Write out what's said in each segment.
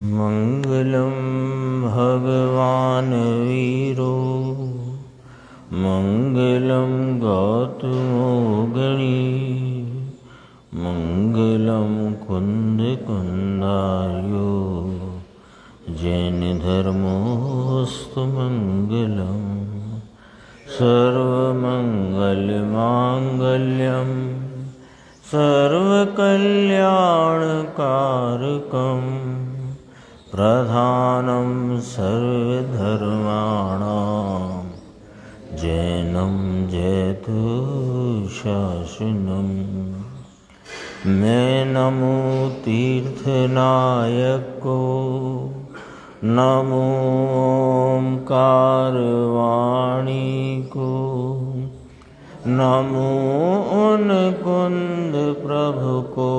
मंगलम भगवान वीरो मंगलम गौतमो गणी मंगलम कुंद कुंदार्यो जैन धर्मोस्तु मंगलम सर्वमंगल मांगल्यम सर्वकल्याणकारकम प्रधानं सर्वधर्माणां जैनं जयतु शासनम्। मैं नमो तीर्थनायक को, नमो ओंकारवाणी को, नमो उन कुंद प्रभु को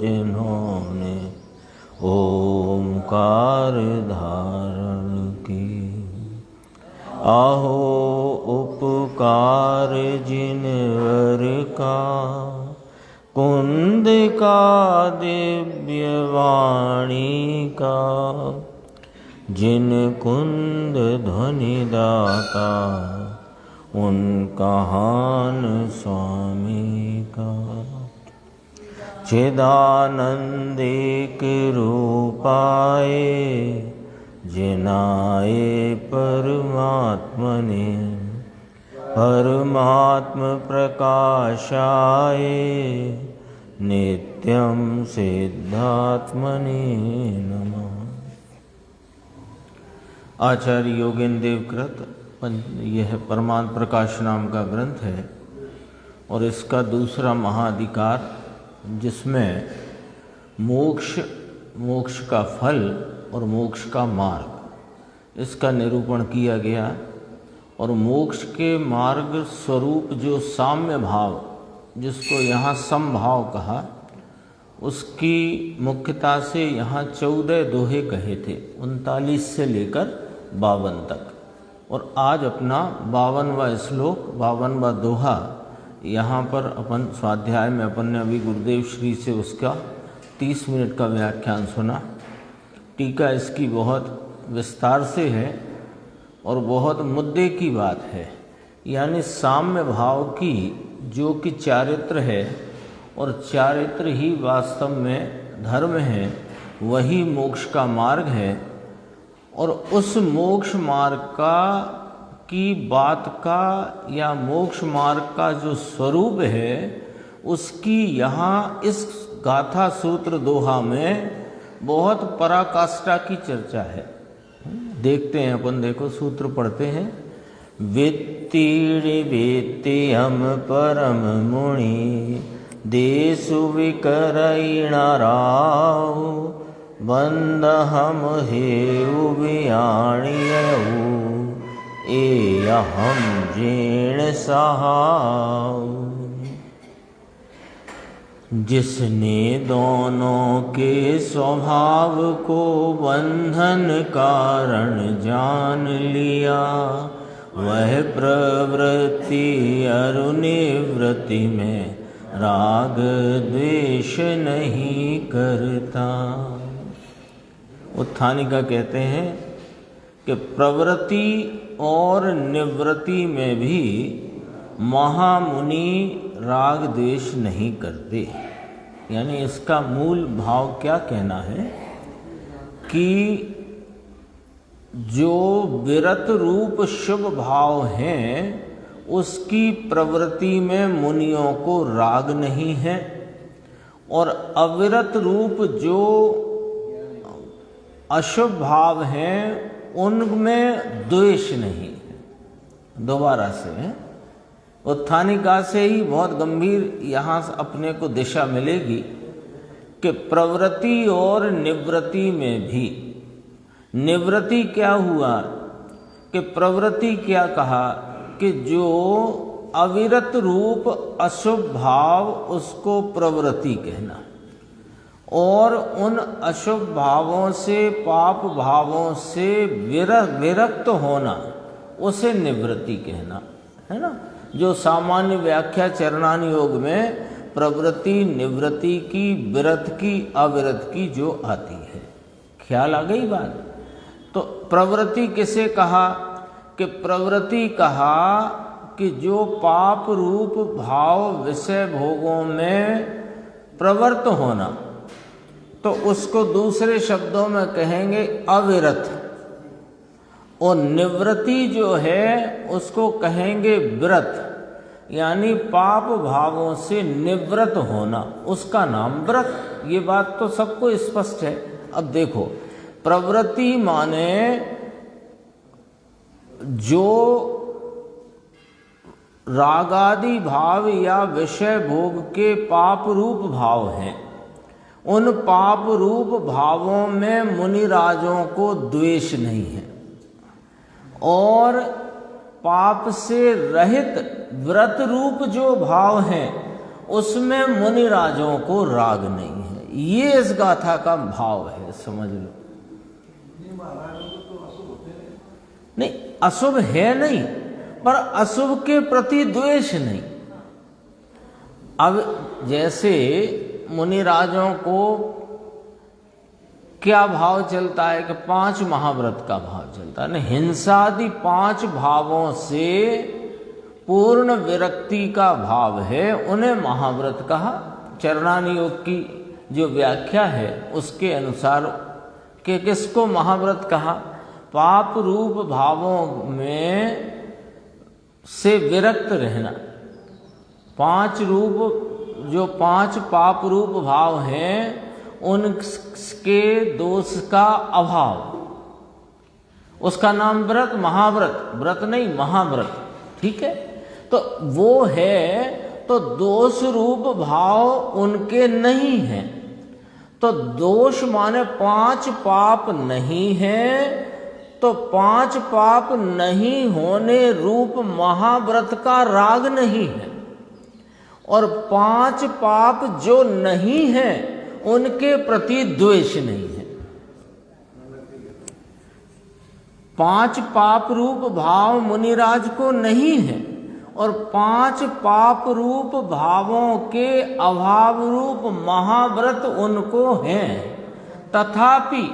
जिन्होंने ओंकार धारण की। आहो उपकार जिनवर का, कुंद का दिव्य वाणी का, जिन कुंद ध्वनि दाता उनका हान स्वामी का। चिदानंदिक रूपाए जिनाए परमात्मने, परमात्म प्रकाशाए नित्यं सिद्धात्मने नमः। आचार्य योगेंद्र देव कृत यह परमात्म प्रकाश नाम का ग्रंथ है और इसका दूसरा महाधिकार, जिसमें मोक्ष का फल और मोक्ष का मार्ग, इसका निरूपण किया गया। और मोक्ष के मार्ग स्वरूप जो साम्य भाव, जिसको यहाँ समभाव कहा, उसकी मुख्यता से यहाँ 14 दोहे कहे थे, 39 से लेकर 52 तक। और आज अपना 52वां श्लोक, 52वां दोहा यहाँ पर अपन स्वाध्याय में अपन ने अभी गुरुदेव श्री से उसका 30 मिनट का व्याख्यान सुना। टीका इसकी बहुत विस्तार से है और बहुत मुद्दे की बात है, यानी साम्य भाव की जो कि चारित्र है, और चारित्र ही वास्तव में धर्म है, वही मोक्ष का मार्ग है। और उस मोक्ष मार्ग का की बात का या मोक्ष मार्ग का जो स्वरूप है, उसकी यहाँ इस गाथा सूत्र दोहा में बहुत पराकाष्ठा की चर्चा है। देखते हैं अपन, देखो सूत्र पढ़ते हैं। वित्तीर्ण वेत्त्यम परम मुनि देशु विकरयिणाराव बंद हम हेउ वियाणियऊ एयहम जीर्ण सहाव। जिसने दोनों के स्वभाव को बंधन कारण जान लिया, वह प्रवृत्ति अरुनिवृत्ति में राग द्वेष नहीं करता। उत्थानिका कहते हैं कि प्रवृत्ति और निवृत्ति में भी महामुनि राग द्वेष नहीं करते। यानी इसका मूल भाव क्या कहना है कि जो विरत रूप शुभ भाव हैं, उसकी प्रवृत्ति में मुनियों को राग नहीं है, और अविरत रूप जो अशुभ भाव हैं उनमें द्वेष नहीं है। दोबारा से उत्थानिका से ही बहुत गंभीर यहाँ अपने को दिशा मिलेगी कि प्रवृत्ति और निवृत्ति में भी, निवृत्ति क्या हुआ कि प्रवृत्ति क्या कहा कि जो अविरत रूप अशुभ भाव, उसको प्रवृत्ति कहना, और उन अशुभ भावों से, पाप भावों से विरक्त होना, उसे निवृत्ति कहना है ना। जो सामान्य व्याख्या चरणान योग में प्रवृत्ति निवृत्ति की, विरत की, अविरत की जो आती है। ख्याल आ गई बात। तो प्रवृत्ति किसे कहा कि प्रवृत्ति कहा कि जो पाप रूप भाव विषय भोगों में प्रवृत्त होना, तो उसको दूसरे शब्दों में कहेंगे अविरत, और निवृत्ति जो है उसको कहेंगे व्रत, यानी पाप भावों से निवृत्त होना, उसका नाम व्रत। ये बात तो सबको स्पष्ट है। अब देखो, प्रवृत्ति माने जो रागादि भाव या विषय भोग के पाप रूप भाव हैं, उन पाप रूप भावों में मुनिराजों को द्वेष नहीं है, और पाप से रहित व्रत रूप जो भाव हैं उसमें मुनिराजों को राग नहीं है। ये इस गाथा का भाव है, समझ लो। नहीं, अशुभ है नहीं, पर अशुभ के प्रति द्वेष नहीं। अब जैसे मुनिराजों को क्या भाव चलता है कि 5 महाव्रत का भाव चलता है ना, हिंसादि 5 भावों से पूर्ण विरक्ति का भाव है, उन्हें महाव्रत कहा। चरणानुयोग की जो व्याख्या है उसके अनुसार कि किसको महाव्रत कहा, पाप रूप भावों में से विरक्त रहना। 5 रूप जो 5 पाप रूप भाव हैं उनके दोष का अभाव, उसका नाम व्रत, महाव्रत, व्रत नहीं महाव्रत, ठीक है। तो वो है, तो दोष रूप भाव उनके नहीं हैं। तो दोष माने 5 पाप नहीं है, तो 5 पाप नहीं होने रूप महाव्रत का राग नहीं है, और 5 पाप जो नहीं है उनके प्रति द्वेष नहीं है। 5 पाप रूप भाव मुनिराज को नहीं है, और 5 पाप रूप भावों के अभाव रूप महाव्रत उनको हैं। तथापि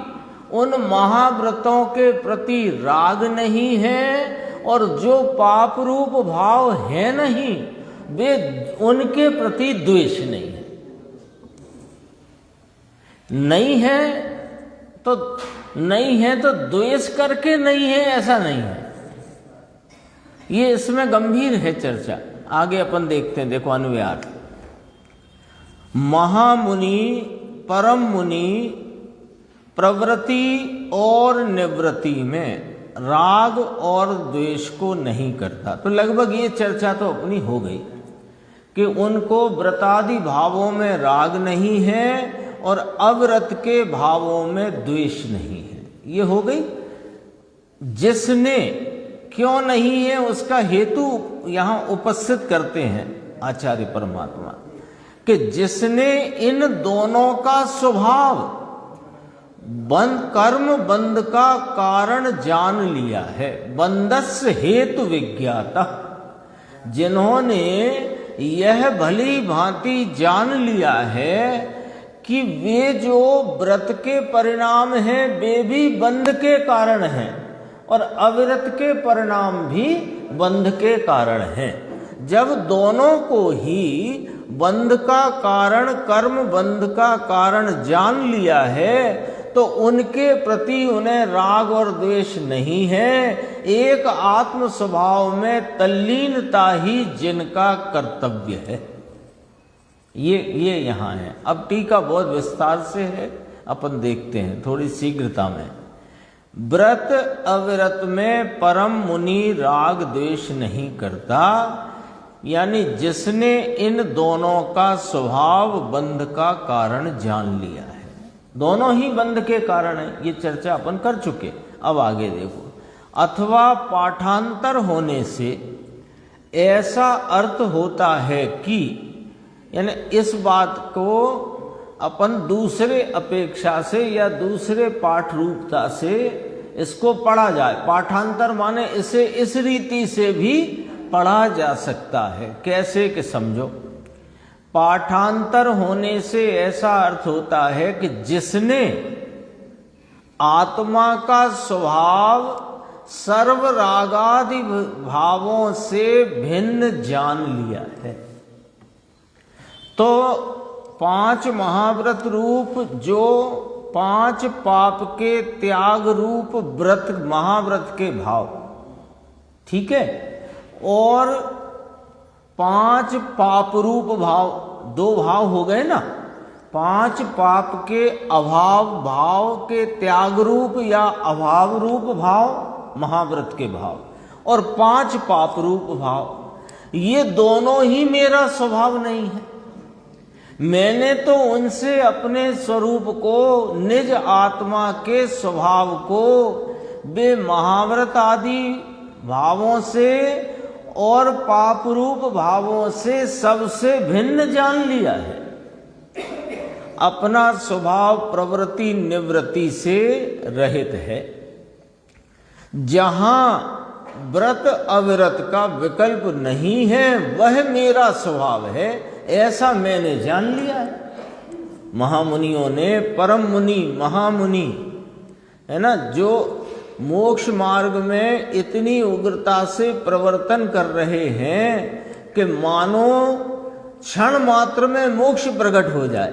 उन महाव्रतों के प्रति राग नहीं है, और जो पाप रूप भाव है नहीं वे उनके प्रति द्वेष नहीं है। नहीं है तो द्वेष करके नहीं है, ऐसा नहीं है। ये इसमें गंभीर है चर्चा। आगे अपन देखते हैं, देखो अनुव्यार। महामुनि परम मुनि प्रवृत्ति और निवृत्ति में राग और द्वेष को नहीं करता। तो लगभग ये चर्चा तो अपनी हो गई कि उनको व्रतादि भावों में राग नहीं है और अव्रत के भावों में द्वेष नहीं है। ये हो गई। जिसने क्यों नहीं है उसका हेतु यहां उपस्थित करते हैं आचार्य परमात्मा कि जिसने इन दोनों का स्वभाव बंध कर्म बंध का कारण जान लिया है, बंधस्य हेतु विज्ञाता, जिन्होंने यह भली भांति जान लिया है कि वे जो व्रत के परिणाम हैं वे भी बंध के कारण हैं और अविरत के परिणाम भी बंध के कारण हैं। जब दोनों को ही बंध का कारण कर्म बंध का कारण जान लिया है तो उनके प्रति उन्हें राग और द्वेष नहीं है। एक आत्म स्वभाव में तल्लीनता ही जिनका कर्तव्य है। ये यहाँ है। अब टीका बहुत विस्तार से है, अपन देखते हैं थोड़ी शीघ्रता में। व्रत अविरत में परम मुनि राग द्वेष नहीं करता, यानी जिसने इन दोनों का स्वभाव बंध का कारण जान लिया है। दोनों ही बंध के कारण है, ये चर्चा अपन कर चुके। अब आगे देखो। अथवा पाठांतर होने से ऐसा अर्थ होता है कि, यानी इस बात को अपन दूसरे अपेक्षा से या दूसरे पाठ रूपता से इसको पढ़ा जाए। पाठांतर माने इसे इस रीति से भी पढ़ा जा सकता है। कैसे कि समझो, पाठांतर होने से ऐसा अर्थ होता है कि जिसने आत्मा का स्वभाव सर्व रागादि भावों से भिन्न जान लिया है। तो 5 महाव्रत रूप जो 5 पाप के त्याग रूप व्रत महाव्रत के भाव, ठीक है, और 5 पाप रूप भाव, 2 भाव हो गए ना, 5 पाप के अभाव भाव के त्याग रूप या अभाव रूप भाव महाव्रत के भाव, और 5 पाप रूप भाव, ये दोनों ही मेरा स्वभाव नहीं है। मैंने तो उनसे अपने स्वरूप को, निज आत्मा के स्वभाव को वे महाव्रत आदि भावों से और पाप रूप भावों से सबसे भिन्न जान लिया है। अपना स्वभाव प्रवृत्ति निवृत्ति से रहित है। जहां व्रत अविरत का विकल्प नहीं है वह मेरा स्वभाव है, ऐसा मैंने जान लिया है। महामुनियों ने, परम मुनि महामुनि है ना, जो मोक्ष मार्ग में इतनी उग्रता से प्रवर्तन कर रहे हैं कि मानो क्षण मात्र में मोक्ष प्रकट हो जाए,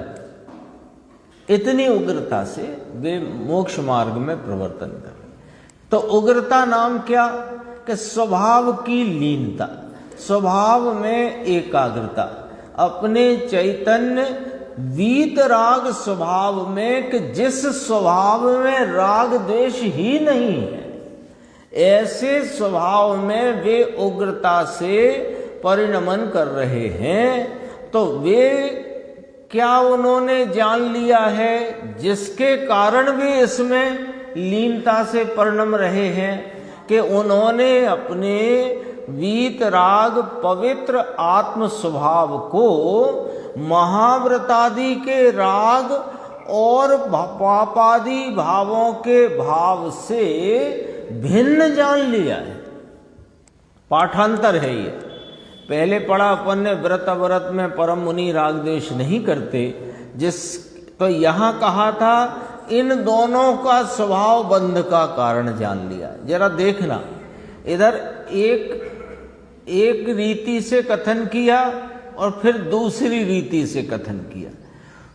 इतनी उग्रता से वे मोक्ष मार्ग में प्रवर्तन कर रहे। तो उग्रता नाम क्या? कि स्वभाव की लीनता, स्वभाव में एकाग्रता, अपने चैतन्य वीतराग स्वभाव में, कि जिस स्वभाव में राग द्वेष ही नहीं है, ऐसे स्वभाव में वे उग्रता से परिणमन कर रहे हैं। तो वे क्या उन्होंने जान लिया है जिसके कारण वे इसमें लीनता से परिणम रहे हैं? कि उन्होंने अपने वीतराग पवित्र आत्म स्वभाव को महाव्रतादि के राग और पापादि भावों के भाव से भिन्न जान लिया है। पाठांतर है ये, पहले पढ़ा अपन ने व्रत अव्रत में परम मुनि राग द्वेष नहीं करते, तो यहां कहा था इन दोनों का स्वभाव बंध का कारण जान लिया। जरा देखना, इधर एक रीति से कथन किया और फिर दूसरी रीति से कथन किया।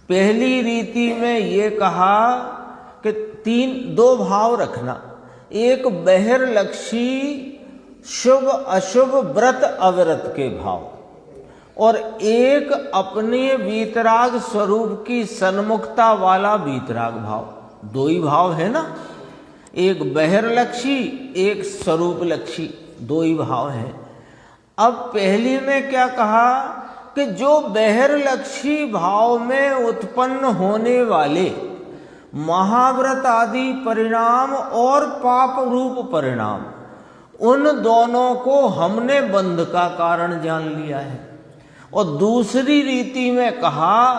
पहली रीति में ये कहा कि 2 भाव रखना, एक बहिर्लक्षी शुभ अशुभ व्रत अविरत के भाव, और एक अपने वीतराग स्वरूप की सन्मुखता वाला वीतराग भाव। 2 ही भाव है ना, एक बहिर्लक्षी एक स्वरूप लक्षी, 2 ही भाव है। अब पहली में क्या कहा कि जो बहिर्लक्षी भाव में उत्पन्न होने वाले महाव्रत आदि परिणाम और पाप रूप परिणाम, उन दोनों को हमने बंध का कारण जान लिया है। और दूसरी रीति में कहा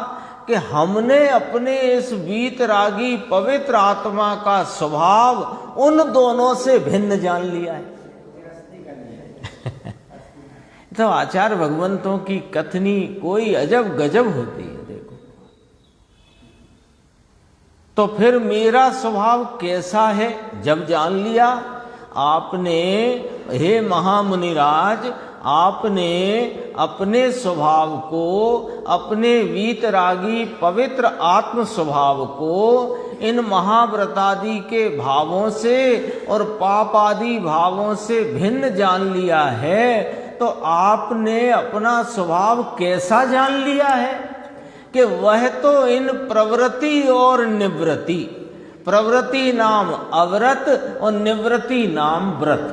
कि हमने अपने इस वीतरागी पवित्र आत्मा का स्वभाव उन दोनों से भिन्न जान लिया है। तो आचार्य भगवंतों की कथनी कोई अजब गजब होती है। देखो, तो फिर मेरा स्वभाव कैसा है जब जान लिया आपने, हे महामुनिराज, आपने अपने स्वभाव को, अपने वीतरागी पवित्र आत्म स्वभाव को इन महाव्रतादि के भावों से और पापादि भावों से भिन्न जान लिया है। तो आपने अपना स्वभाव कैसा जान लिया है? कि वह तो इन प्रवृत्ति और निवृत्ति, प्रवृत्ति नाम अव्रत और निवृत्ति नाम व्रत,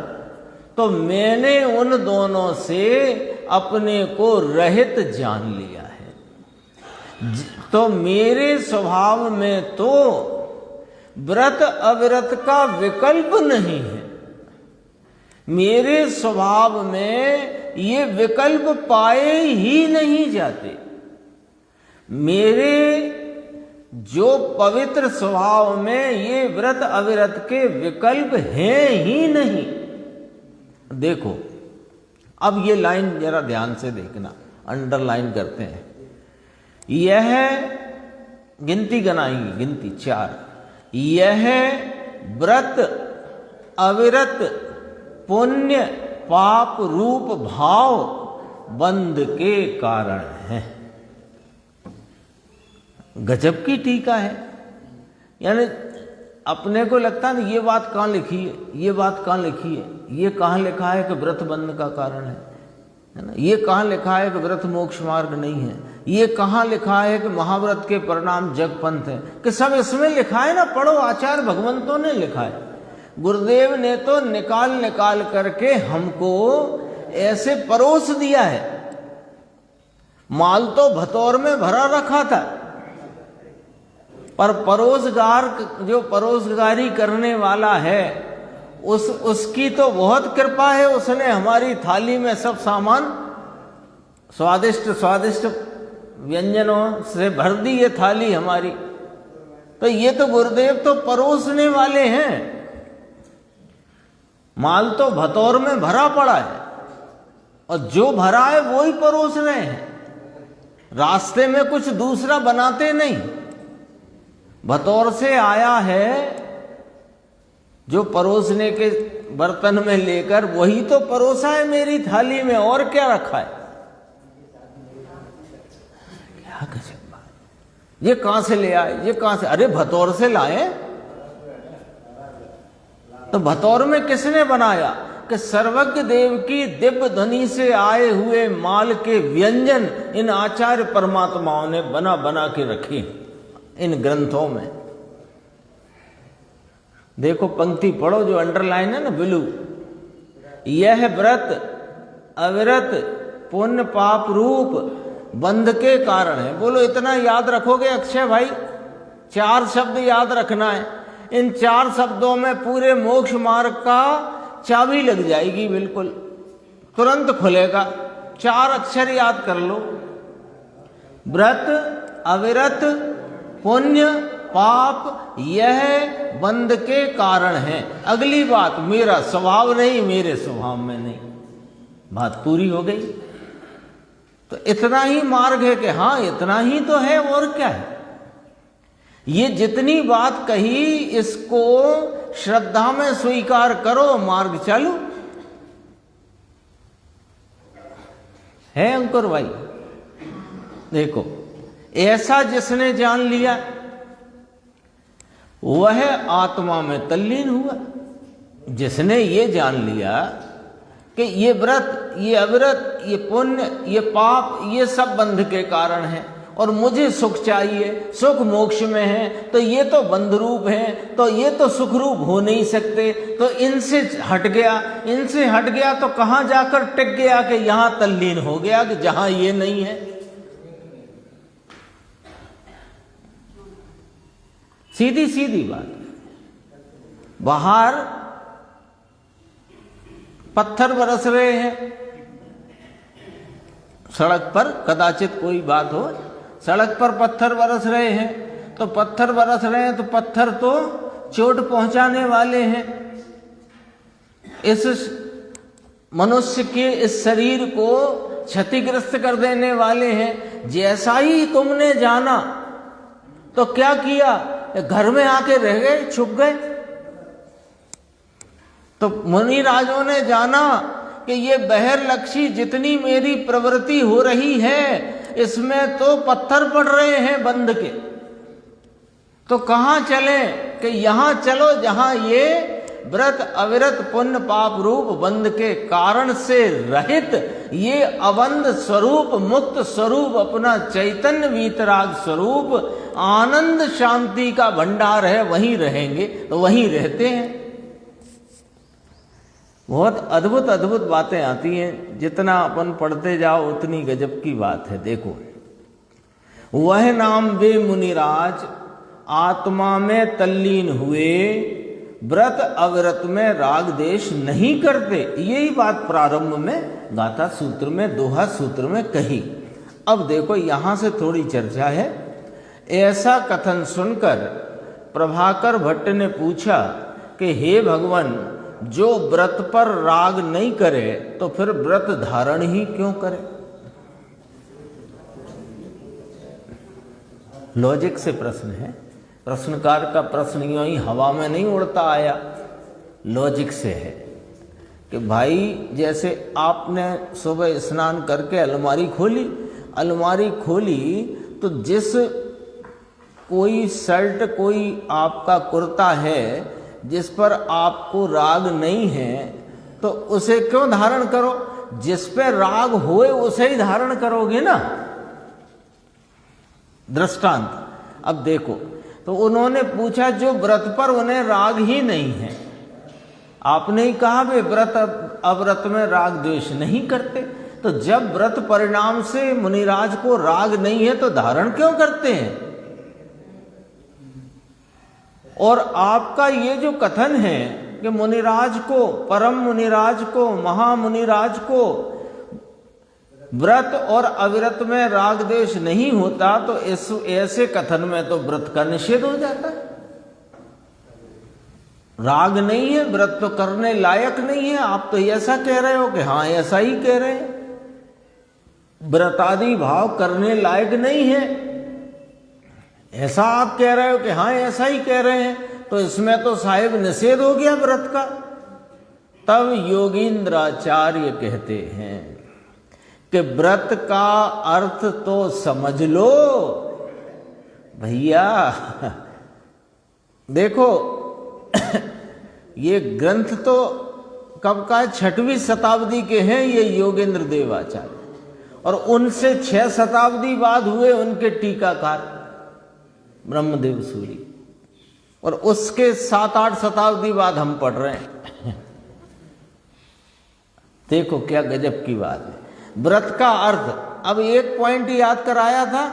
तो मैंने उन दोनों से अपने को रहित जान लिया है। तो मेरे स्वभाव में तो व्रत अविरत का विकल्प नहीं है। मेरे स्वभाव में ये विकल्प पाए ही नहीं जाते। मेरे जो पवित्र स्वभाव में ये व्रत अविरत के विकल्प हैं ही नहीं। देखो, अब ये लाइन जरा ध्यान से देखना, अंडरलाइन करते हैं। यह गिनती गनाएंगे, गिनती 4। यह व्रत अविरत पुण्य पाप रूप भाव बंध के कारण है। गजब की टीका है। यानी अपने को लगता है ये बात कहाँ लिखी है, ये बात कहाँ लिखी है, ये कहाँ लिखा है कि व्रत बंध का कारण है ना? ये कहाँ लिखा है कि व्रत मोक्ष मार्ग नहीं है? ये कहाँ लिखा है कि महाव्रत के परिणाम जग पंथ है? कि सब इसमें लिखा है ना, पढ़ो, आचार्य भगवंतों ने लिखा है। गुरुदेव ने तो निकाल निकाल करके हमको ऐसे परोस दिया है। माल तो भतौर में भरा रखा था, पर परोसगार जो परोसगारी करने वाला है उसकी तो बहुत कृपा है। उसने हमारी थाली में सब सामान स्वादिष्ट स्वादिष्ट व्यंजनों से भर दी ये थाली हमारी। तो ये तो गुरुदेव तो परोसने वाले हैं। माल तो भतौर में भरा पड़ा है और जो भरा है वो ही परोस रहे हैं। रास्ते में कुछ दूसरा बनाते नहीं। भतौर से आया है जो परोसने के बर्तन में लेकर, वही तो परोसा है मेरी थाली में, और क्या रखा है? क्या गजब बात! ये कहां से ले आए, ये कहां से? अरे भतौर से लाए। तो भतौर में किसने बनाया? कि सर्वज्ञ देव की दिव्य ध्वनि से आए हुए माल के व्यंजन इन आचार्य परमात्माओं ने बना बना के रखे इन ग्रंथों में। देखो पंक्ति पढ़ो जो अंडरलाइन है ना, बिलू। यह व्रत अविरत पुण्य पाप रूप बंध के कारण है। बोलो इतना याद रखोगे अक्षय भाई? 4 शब्द याद रखना है। इन 4 शब्दों में पूरे मोक्ष मार्ग का चाबी लग जाएगी, बिल्कुल तुरंत खुलेगा। 4 अक्षर याद कर लो। व्रत अविरत पुण्य पाप यह बंध के कारण है। अगली बात, मेरा स्वभाव नहीं, मेरे स्वभाव में नहीं। बात पूरी हो गई। तो इतना ही मार्ग है कि हाँ इतना ही तो है, और क्या है? ये जितनी बात कही इसको श्रद्धा में स्वीकार करो, मार्ग चालू है। अंकुर भाई देखो, ऐसा जिसने जान लिया वह आत्मा में तल्लीन हुआ। जिसने ये जान लिया कि ये व्रत, ये अविरत, ये पुण्य, ये पाप, ये सब बंध के कारण है और मुझे सुख चाहिए, सुख मोक्ष में है, तो ये तो बंध रूप है, तो ये तो सुख रूप हो नहीं सकते, तो इनसे हट गया। इनसे हट गया तो कहां जाकर टिक गया? कि यहां तल्लीन हो गया कि जहां ये नहीं है। सीधी सीधी बात। बाहर पत्थर बरस रहे हैं सड़क पर, कदाचित कोई बात हो, सड़क पर पत्थर बरस रहे हैं, तो पत्थर बरस रहे हैं तो पत्थर तो चोट पहुंचाने वाले हैं। इस मनुष्य के इस शरीर को क्षतिग्रस्त कर देने वाले हैं। जैसा ही तुमने जाना तो क्या किया? घर में आके रह गए, छुप गए। तो मुनि राजों ने जाना कि ये बहिर्लक्षी जितनी मेरी प्रवृत्ति हो रही है इसमें तो पत्थर पड़ रहे हैं बंध के। तो कहां चले? कि यहां चलो जहां ये व्रत अविरत पुण्य पाप रूप बंध के कारण से रहित ये अबंध स्वरूप मुक्त स्वरूप अपना चैतन्य वीतराग स्वरूप आनंद शांति का भंडार है, वहीं रहेंगे। तो वहीं रहते हैं। बहुत अद्भुत अद्भुत बातें आती हैं। जितना अपन पढ़ते जाओ उतनी गजब की बात है। देखो, वह नाम वे मुनिराज आत्मा में तल्लीन हुए, व्रत अविरत में राग देश नहीं करते। यही बात प्रारंभ में गाथा सूत्र में, दोहा सूत्र में कही। अब देखो यहां से थोड़ी चर्चा है। ऐसा कथन सुनकर प्रभाकर भट्ट ने पूछा कि हे भगवान, जो व्रत पर राग नहीं करे तो फिर व्रत धारण ही क्यों करे? लॉजिक से प्रश्न है। प्रश्नकार का प्रश्न यूं ही हवा में नहीं उड़ता आया, लॉजिक से है कि भाई जैसे आपने सुबह स्नान करके अलमारी खोली तो जिस कोई शर्ट कोई आपका कुर्ता है जिस पर आपको राग नहीं है तो उसे क्यों धारण करो, जिस पे राग होए उसे ही धारण करोगे ना। दृष्टांत अब देखो, तो उन्होंने पूछा जो व्रत पर उन्हें राग ही नहीं है, आपने ही कहा वे व्रत अव्रत में राग द्वेष नहीं करते, तो जब व्रत परिणाम से मुनिराज को राग नहीं है तो धारण क्यों करते हैं। और आपका ये जो कथन है कि मुनिराज को, परम मुनिराज को, महामुनिराज को व्रत और अविरत में राग द्वेष नहीं होता, तो इस ऐसे कथन में तो व्रत का निषेध हो जाता है। राग नहीं है, व्रत तो करने लायक नहीं है। आप तो ऐसा कह रहे हो कि हाँ ऐसा ही कह रहे हैं, व्रतादि भाव करने लायक नहीं है, ऐसा आप कह रहे हो कि हाँ ऐसा ही कह रहे हैं, तो इसमें तो साहिब निषेध हो गया व्रत का। तब योगींद्राचार्य कहते हैं कि व्रत का अर्थ तो समझ लो भैया। देखो ये ग्रंथ तो कब का, 6वीं शताब्दी के हैं ये योगेंद्र देवाचार्य, और उनसे 6 शताब्दी बाद हुए उनके टीकाकार ब्रह्मदेव सूरी, और उसके 7-8 शताब्दी बाद हम पढ़ रहे हैं। देखो क्या गजब की बात है। व्रत का अर्थ, अब एक पॉइंट याद कराया था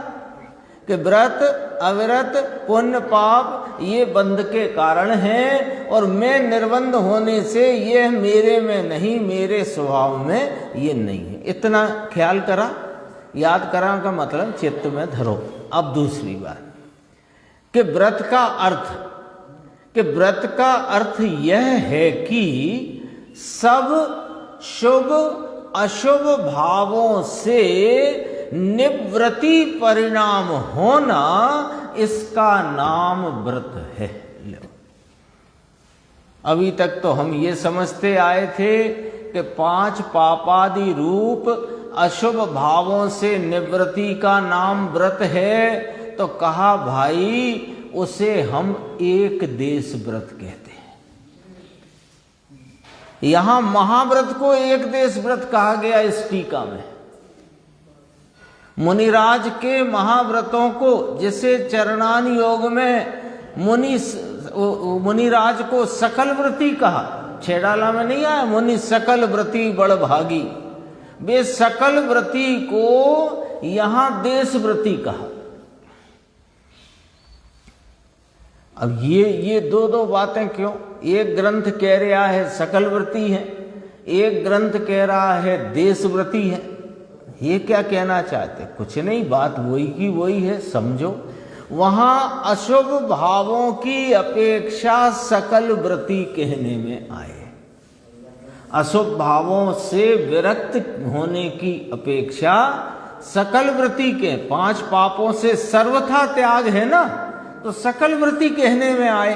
कि व्रत अविरत पुण्य पाप ये बंध के कारण हैं, और मैं निर्बंध होने से ये मेरे में नहीं, मेरे स्वभाव में ये नहीं है। इतना ख्याल करा, याद करा का मतलब चित्त में धरो। अब दूसरी बात कि व्रत का अर्थ यह है कि सब शुभ अशुभ भावों से निवृत्ति परिणाम होना, इसका नाम व्रत है। अभी तक तो हम ये समझते आए थे कि 5 पापादि रूप अशुभ भावों से निवृत्ति का नाम व्रत है, तो कहा भाई उसे हम एक देश व्रत कहते हैं। यहां महाव्रत को एक देश व्रत कहा गया इस टीका में। मुनिराज के महाव्रतों को, जिसे चरणान योग में मुनिराज को सकल व्रती कहा, छेड़ाला में नहीं आया, मुनि सकल व्रती बड़ भागी, वे सकल व्रती को यहां देश व्रती कहा। अब ये दो बातें क्यों? एक ग्रंथ कह रहा है सकल व्रती है, एक ग्रंथ कह रहा है देश व्रती है। ये क्या कहना चाहते? कुछ नहीं, बात वही की वही है, समझो। वहां अशुभ भावों की अपेक्षा सकल व्रती कहने में आए, अशुभ भावों से विरक्त होने की अपेक्षा सकल व्रती के, 5 पापों से सर्वथा त्याग है ना, तो सकल व्रती कहने में आए,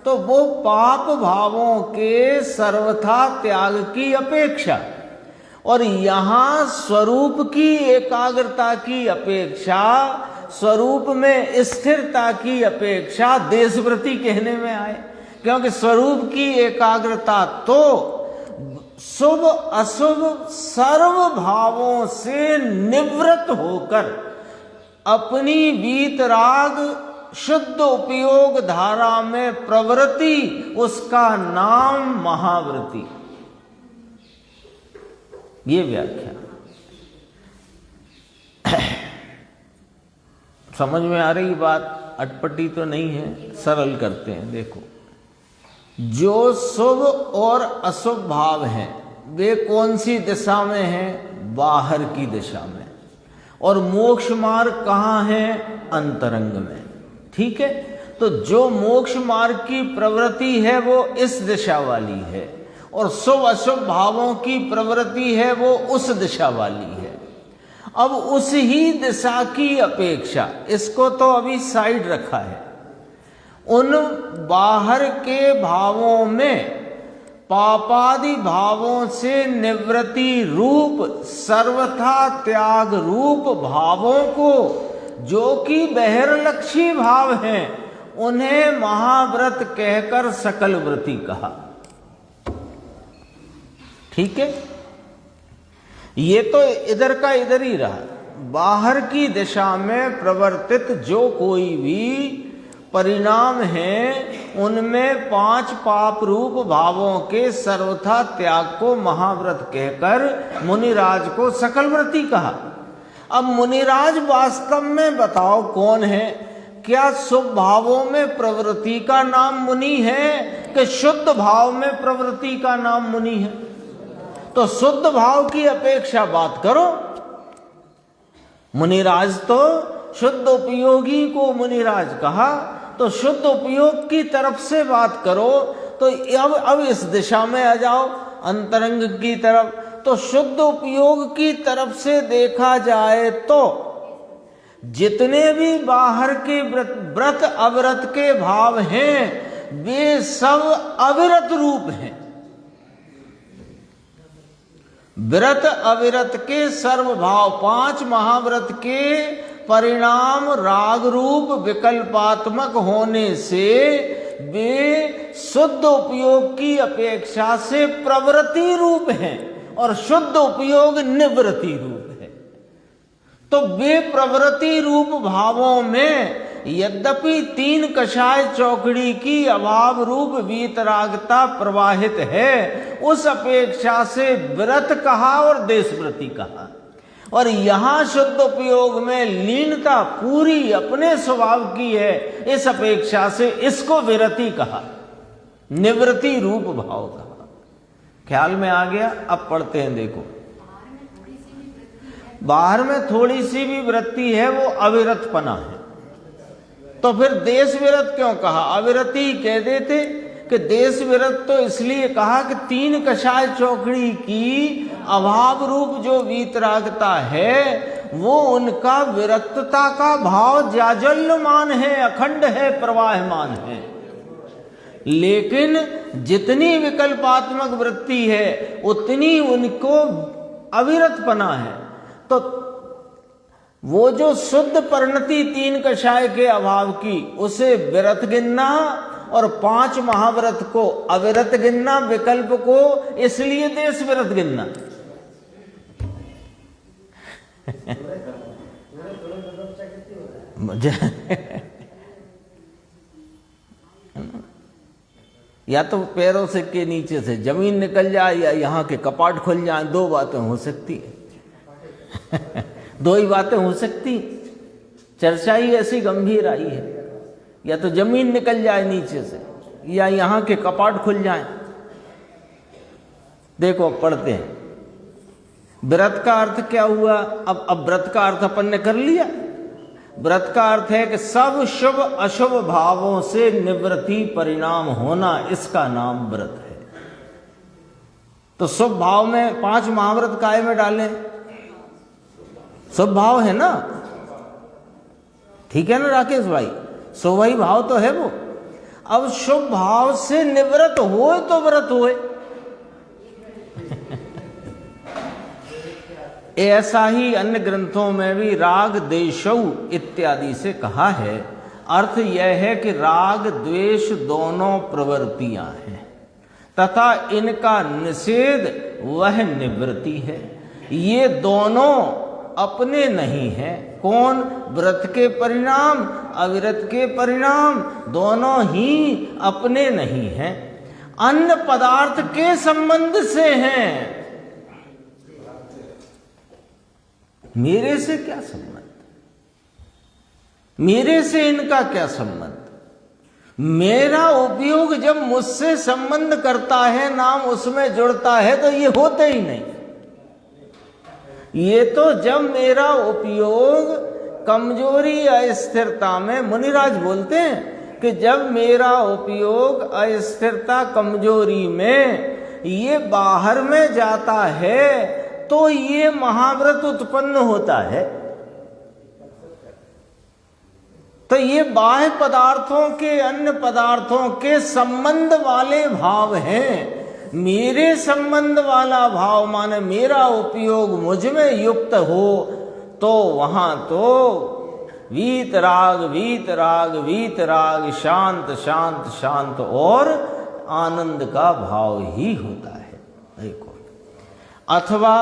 तो वो पाप भावों के सर्वथा त्याग की अपेक्षा, और यहां स्वरूप की एकाग्रता की अपेक्षा, स्वरूप में स्थिरता की अपेक्षा देशव्रती कहने में आए। क्योंकि स्वरूप की एकाग्रता तो शुभ अशुभ सर्व भावों से निवृत्त होकर अपनी वीतराग शुद्ध उपयोग धारा में प्रवृत्ति, उसका नाम महाव्रती। ये व्याख्या समझ में आ रही बात? अटपटी तो नहीं है, सरल करते हैं। देखो, जो शुभ और अशुभ भाव हैं वे कौन सी दिशा में हैं? बाहर की दिशा में। और मोक्ष मार्ग कहाँ है? अंतरंग में। ठीक है, तो जो मोक्ष मार्ग की प्रवृत्ति है वो इस दिशा वाली है, और शुभ अशुभ भावों की प्रवृत्ति है वो उस दिशा वाली है। अब उस ही दिशा की अपेक्षा, इसको तो अभी साइड रखा है, उन बाहर के भावों में पापादि भावों से निवृत्ति रूप सर्वथा त्याग रूप भावों को, जो कि बहिर्लक्षी भाव हैं, उन्हें महाव्रत कहकर सकल व्रती कहा। ठीक है, ये तो इधर का इधर ही रहा। बाहर की दिशा में प्रवर्तित जो कोई भी परिणाम हैं, उनमें 5 पाप रूप भावों के सर्वथा त्याग को महाव्रत कहकर मुनिराज को सकल व्रती कहा। अब मुनिराज वास्तव में बताओ कौन है? क्या शुभ भावों में प्रवृत्ति का नाम मुनि है कि शुद्ध भाव में प्रवृत्ति का नाम मुनि है? तो शुद्ध भाव की अपेक्षा बात करो। मुनिराज तो शुद्ध उपयोगी को मुनिराज कहा, तो शुद्ध उपयोग की तरफ से बात करो। तो अब इस दिशा में आ जाओ, अंतरंग की तरफ। तो शुद्ध उपयोग की तरफ से देखा जाए तो जितने भी बाहर के व्रत अविरत के भाव हैं, वे सब अविरत रूप हैं। व्रत अविरत के सर्व भाव 5 महाव्रत के परिणाम राग रूप विकल्पात्मक होने से वे शुद्ध उपयोग की अपेक्षा से प्रवृत्ति रूप हैं और शुद्ध उपयोग निवृत्ति रूप है। तो वे प्रवृत्ति रूप भावों में यद्यपि 3 कषाय चौकड़ी की अभाव रूप वीतरागता प्रवाहित है, उस अपेक्षा से व्रत कहा और देशव्रती कहा। और यहां शुद्ध उपयोग में लीनता पूरी अपने स्वभाव की है, इस अपेक्षा से इसको विरति कहा, निवृत्ति रूप भाव कहा। ख्याल में आ गया? अब पढ़ते हैं, देखो। बाहर में थोड़ी सी भी वृत्ति है, वो अविरतपना है। तो फिर देश विरत क्यों कहा? अविरति कह देते कि देश विरत तो इसलिए कहा कि 3 कषाय चौकड़ी की अभाव रूप जो वीतरागता है, वो उनका विरक्तता का भाव जाजल्यमान है, अखंड है, प्रवाहमान है। लेकिन जितनी विकल्पात्मक वृत्ति है, उतनी उनको अविरतपना है। तो वो जो शुद्ध परिणति 3 कषाय के अभाव की, उसे विरत गिनना और 5 महाव्रत को अविरत गिनना, विकल्प को इसलिए देश विरत गिनना। या तो पैरों से के नीचे से जमीन निकल जाए या यहाँ के कपाट खुल जाए, 2 बातें हो सकती है। 2 ही बातें हो सकती। चर्चा ही ऐसी गंभीर आई है, या तो जमीन निकल जाए नीचे से या यहाँ के कपाट खुल जाए। देखो पढ़ते हैं, व्रत का अर्थ क्या हुआ? अब व्रत का अर्थ अपन ने कर लिया। व्रत का अर्थ है कि सब शुभ अशुभ भावों से निवृत्ति परिणाम होना, इसका नाम व्रत है। तो शुभ भाव में 5 महाव्रत काय में डालें? शुभ भाव है ना, ठीक है ना राकेश भाई? शुभ भाव तो है वो। अब शुभ भाव से निवृत्त होए तो व्रत होए। ऐसा ही अन्य ग्रंथों में भी राग द्वेषौ इत्यादि से कहा है। अर्थ यह है कि राग द्वेष दोनों प्रवृत्तियां हैं तथा इनका निषेध वह निवृत्ति है। ये दोनों अपने नहीं हैं। कौन? व्रत के परिणाम, अविरत के परिणाम, दोनों ही अपने नहीं हैं, अन्य पदार्थ के संबंध से हैं। मेरे से क्या संबंध? मेरे से इनका क्या संबंध? मेरा उपयोग जब मुझसे संबंध करता है, नाम उसमें जुड़ता है, तो ये होते ही नहीं। ये तो जब मेरा उपयोग कमजोरी अस्थिरता में, मुनिराज बोलते हैं कि जब मेरा उपयोग अस्थिरता कमजोरी में ये बाहर में जाता है, तो ये महाव्रत उत्पन्न होता है। तो ये बाह्य पदार्थों के अन्य पदार्थों के संबंध वाले भाव हैं। मेरे संबंध वाला भाव माने मेरा उपयोग मुझ में युक्त हो तो वहां तो वीतराग वीतराग वीतराग, शांत शांत शांत और आनंद का भाव ही होता है। देखो, अथवा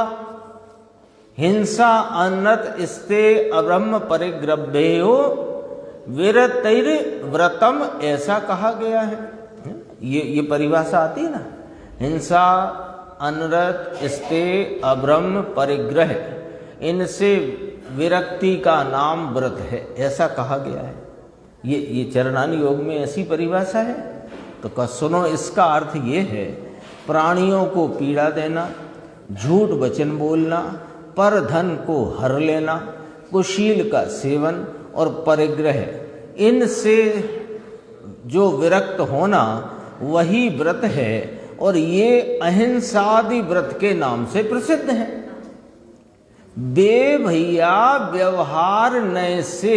हिंसा अनत स्ते अब्रह्म परिग्रभ्यो विरतैर व्रतम, ऐसा कहा गया है। ये परिभाषा आती है ना, हिंसा अनरत स्ते अब्रह्म परिग्रह, इनसे विरक्ति का नाम व्रत है, ऐसा कहा गया है। ये चरणानी योग में ऐसी परिभाषा है। तो सुनो, इसका अर्थ ये है प्राणियों को पीड़ा देना, झूठ वचन बोलना, पर धन को हर लेना, कुशील का सेवन और परिग्रह, इनसे जो विरक्त होना वही व्रत है। और ये अहिंसादि व्रत के नाम से प्रसिद्ध है। बे भैया व्यवहार नय से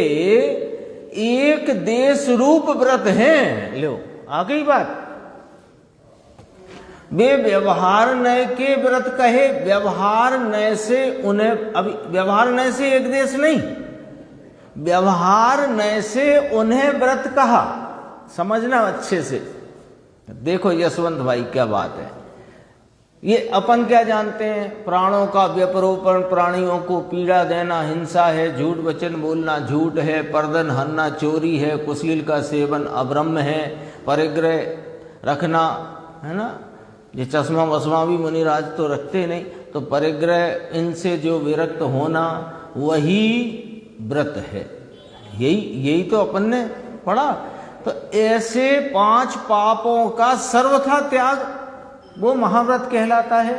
एक देश रूप व्रत है। लो, आ गई बात। वे व्यवहार नय के व्रत कहे, व्यवहार नय से उन्हें, अभी व्यवहार नय से एक देश नहीं, व्यवहार नय से उन्हें व्रत कहा। समझना अच्छे से। देखो यशवंत भाई क्या बात है। ये अपन क्या जानते हैं, प्राणों का व्यपरोपण, प्राणियों को पीड़ा देना हिंसा है, झूठ वचन बोलना झूठ है, परदन हरना चोरी है, कुशील का सेवन अब्रह्म है, परिग्रह रखना है ना, ये चश्मा वस्मा भी मुनिराज तो रखते नहीं, तो परिग्रह, इनसे जो विरक्त होना वही व्रत है। यही तो अपन ने पढ़ा। तो ऐसे 5 पापों का सर्वथा त्याग वो महाव्रत कहलाता है।